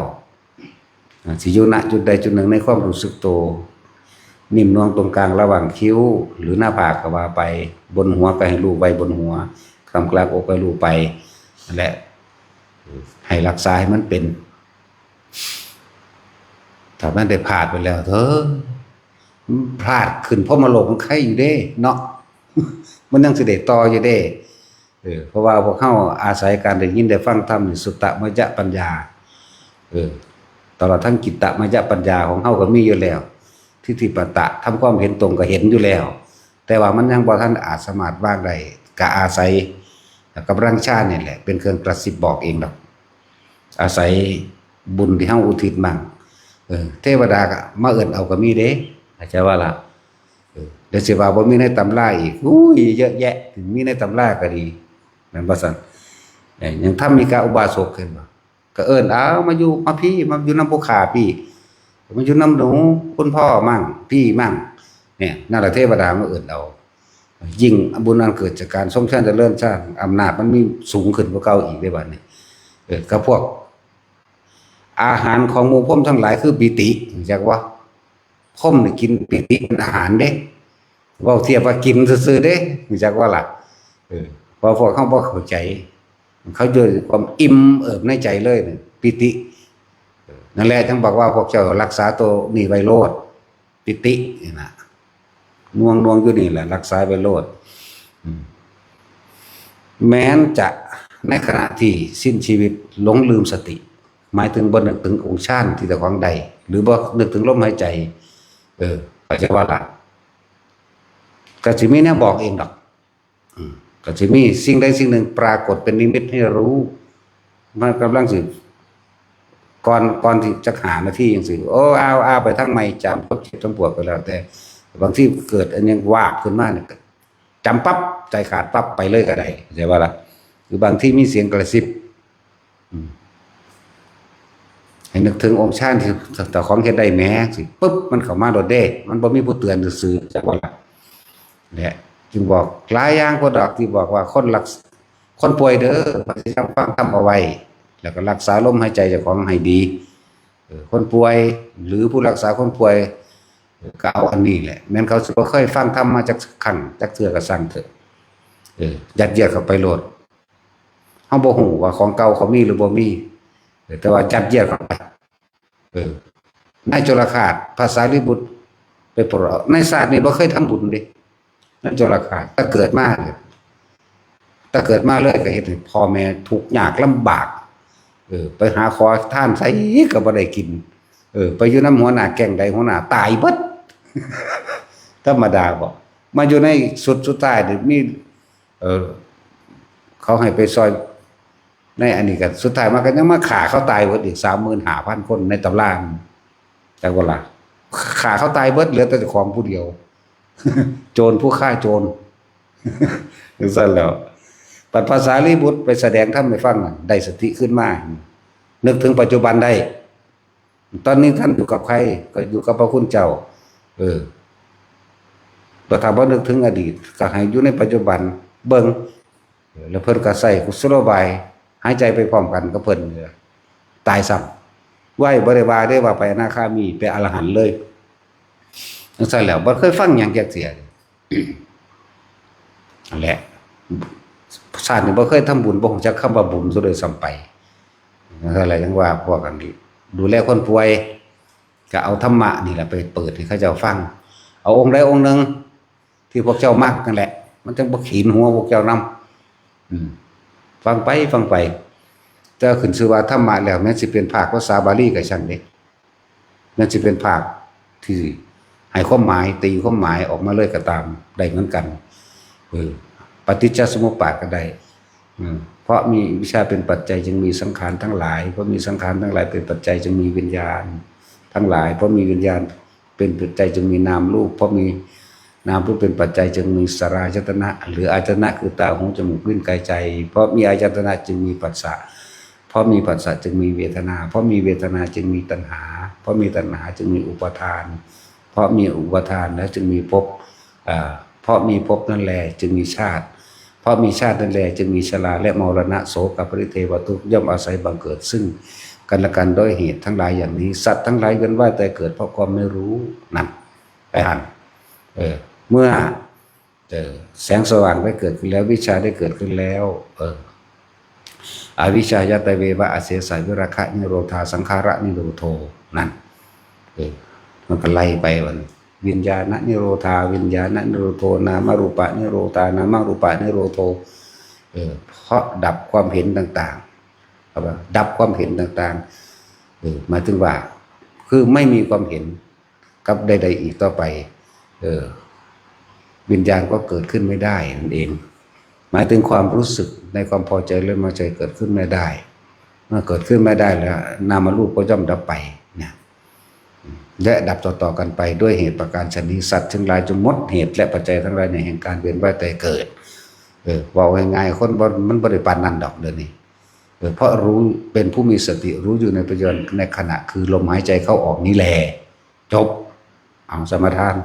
สิอยู่ณจุดใดจุดหนึ่งในความรู้สึกตัวนิ่มนวลตรงกลางระหว่างคิ้วหรือหน้าผากก็ว่าไปบนหัวก็ให้รู้ไว้บนหัวกลางอกก็รู้ไปนั่นแหละให้รักษาให้มันเป็นถ้ามันได้พลาดไปแล้วพลาดขึ้นเพราะมาโลกมันไข่อยู่เด้เนาะมันยังสิได้ต่ออยู่เด้เพราะว่าพวกเฮาอาศัยการได้ยินได้ฟังธรรมนี่สุตตมยปัญญาตลอดทั้งกิตตมยปัญญาของเฮาก็มีอยู่แล้วท ทิฏฐิปตะทำความเห็นตรงก็เห็นอยู่แล้วแต่ว่ามันยังบ่ทันอาจสามารถวางได้ก็อาศัยกำลังฌานนี่แหละเป็นเครื่องกระซิบบอกเองดอกอาศัยบุญที่เฮาอุทิศมั่งเทวดาก็มาเอิ้นเอาก็มีเด้เข้าใจว่าล่ะเดี๋ยวสิว่าบ่มีในตำราอีกอุ้ยเยอะแยะมีในตำราก็ดีแม่นบ่ซั่นยังทำมีกาอุบาสกเห็นบ่ก็เอิ้นเอามาอยู่มาพี่มาอยู่นำผู้ขาพี่มาอยู่นำหนูคุณพ่อมั่งพี่มั่งเนี่ยนั่นแหละเทวดามาเอิ้นเอายิ่งบุญอันเกิดจากการทรงชาติเจริญชาติอำนาจมันมีสูงขึ้นกว่าเก่าอีกได้บัดนี้ก็พวกอาหารของหมู่พรหมทั้งหลายคือปิติจักว่าพรหมนี่กินปิติเป็นอาหารเด้เว้าเทียบว่ากินซื่อๆเด้จักว่าล่ะพอพวกเขาบ่เข้าใจเขาด้วยความอิ่มเอิบในใจเลยนี่ปิตินั่นแหละทั้งบอกว่าพวกเจ้ารักษาตัวนี่ไว้โลดปิตินี่นะน่วงอยู่นี่แหละรักษาไว้โลดแม้นจะในขณะที่สิ้นชีวิตหลงลืมสติหมายถึงบ่นึกถึงองค์ฌานที่เจ้าของใดหรือบ่นึกถึงลมหายใจก็จะว่าล่ะก็สิมีแนวบอกเองดอกก็จะมีสิ่งใดสิ่งหนึ่งปรากฏเป็นนิมิตให้รู้มันกำลังสิก่อนที่จะหาหน้าที่อย่างสิโอ้เอาไปทั้งไม่จำพวกเจ็บทั้งปวดไปแล้วแต่บางที่เกิดอันยังวาบขึ้นมาเนี่ยจำปั๊บใจขาดปั๊บไปเลยก็ได้ใช่ป่ะล่ะหรือบางที่มีเสียงกระซิบให้นึกถึงองค์ฌานที่แต่ของเฮ็ดได้แม้สิปุ๊บมันเข้ามาโดดเด้มันบ่มีผู้เตือนซื่อๆจักว่าล่ะเนี่ยจึงบอกหลายอย่างพอดอกที่บอกว่าคนป่วยเด้อพยายามฟังธรรมเอาไว้แล้วก็รักษาลมหายใจเจ้าของให้ดีคนป่วยหรือผู้รักษาคนป่วยก็เอาอันนี้แหละแม้นเขาสิบ่เคยฟังธรรมมาจากครั้งจากเทื่อก็สั่งเถอะยัดเยียดเข้าไปโลดเฮาบ่ฮู้ว่าของเก่าเขามีหรือบ่มีแต่ว่ายัดเยียดเข้าไปนายโจรคาตภาษาลิบุตรไปโปรดในศาสตร์นี่บ่เคยทำบุญเด้นายโจรคาตถ้าเกิดมาเลยก็เฮ็ดให้พ่อแม่ทุกข์ยากลำบากไปหาขอทานไสก็บ่ได้กินไปอยู่นำหัวหน้าแก๊งใดหัวหน้าตายเบิดธรรมดาบ่มาอยู่ในสุดท้ายนี่มีเขาให้ไปซอยในอันนี้ก็สุดท้ายมันก็ยังมาฆ่าเขาตายเบิดอีก 35,000 คนในตำราจักว่าล่ะฆ่าเขาตายเบิดเหลือแต่เจ้าของผู้เดียวโจรผู้ฆ่าโจรจังซั่นแล้วปัจภาษาลีบุตรไปแสดงธรรมให้ฟังได้สติขึ้นมานึกถึงปัจจุบันได้ตอนนี้ท่านอยู่กับใครก็อยู่กับพระคุณเจ้าแต่ถ้าบ่นึกถึงอดีตก็ให้อยู่ในปัจจุบันเบิ่งแล้วเพิ่นก็ใส่กุศโลบายหายใจไปพร้อมกันกับเพิ่นตายซ้ำไว้บ่ได้ว่าได้ว่าไปอนาคามีเป็นอรหันต์เลยจังซั่นแล้วบ่เคยฟังหยังจักเที่ยนั่นแหละชาตินี้บ่เคยทำบุญบ่ฮู้จักคำว่าบุญซะด้วยซ้ำไปอะไรจังว่าพวกกันดูแลคนป่วยก็เอาธรรมะนี่แหละไปเปิดให้เขาเจ้าฟังเอาองค์ใดองค์หนึ่งที่พวกเจ้ามักนั่นแหละมันจังบ่ขีนหัวพวกเจ้านำฟังไปจะขึ้นชื่อว่าธรรมะแล้วแม้สิเป็นภาคภาษาบาลีก็ช่างเด้แม้สิเป็นภาคที่ให้ความหมายตีความหมายออกมาเลยก็ตามได้เหมือนกันปฏิจจสมุปบาทก็ได้เพราะมีวิชาเป็นปัจจัยจึงมีสังขารทั้งหลายเพราะมีสังขารทั้งหลายเป็นปัจจัยจึงมีวิญญาณทั้งหลายเพราะมีวิญญาณเป็นปัจจัยจึงมีนามรูปเพราะมีนามรูปเป็นปัจจัยจึงมีสลายตนะหรืออายตนะคือตาหูจมูกลิ้นกายใจเพราะมีอายตนะจึงมีผัสสะเพราะมีผัสสะจึงมีเวทนาเพราะมีเวทนาจึงมีตัณหาเพราะมีตัณหาจึงมีอุปาทานเพราะมีอุปาทานแล้วจึงมีภพเพราะมีภพนั่นแหละจึงมีชาติเพราะมีชาตินั่นแหละจึงมีชราและมรณะโศกปริเทวทุกข์ย่อมอาศัยบังเกิดซึ่งกันและกันด้วยเหตุทั้งหลายอย่างนี้สัตว์ทั้งหลายเวียนว่ายแต่เกิดเพราะความไม่รู้นั่นไปหันเมื่อแสงสว่างได้เกิดขึ้นแล้ววิชาได้เกิดขึ้นแล้วอวิชชายตเววะอเสสะวิราคะนิโรธาสังขาระนิโรโธนั่นมันก็ไล่ไปวันวิญญาณนิโรธาวิญญาณนิโรโธนามรูปะนิโรธานามรูปะนิโรโธเพราะดับความเห็นต่างๆครับดับความเห็นต่างๆหมายถึงว่าคือไม่มีความเห็น กับใดๆอีกต่อไปวิญญาณก็เกิดขึ้นไม่ได้นั่นเองหมายถึงความรู้สึกในความพอใจหรือไม่พอใจเกิดขึ้นไม่ได้เมื่อเกิดขึ้นไม่ได้แล้วนามรูปก็ย่อมดับไปเนี่ยและดับต่อๆกันไปด้วยเหตุประการชนิดสัตว์ทั้งหลายจงหมดเหตุและปัจจัยทั้งหลายในแห่งการเวียนว่ายตายเกิดบอกง่ายๆคนมันบริปานนั่นดอกเดี๋ยวนี้เพราะรู้เป็นผู้มีสติรู้อยู่ในปัจจุบันในขณะคือลมหายใจเข้าออกนี้แหละจบเอาสมทาน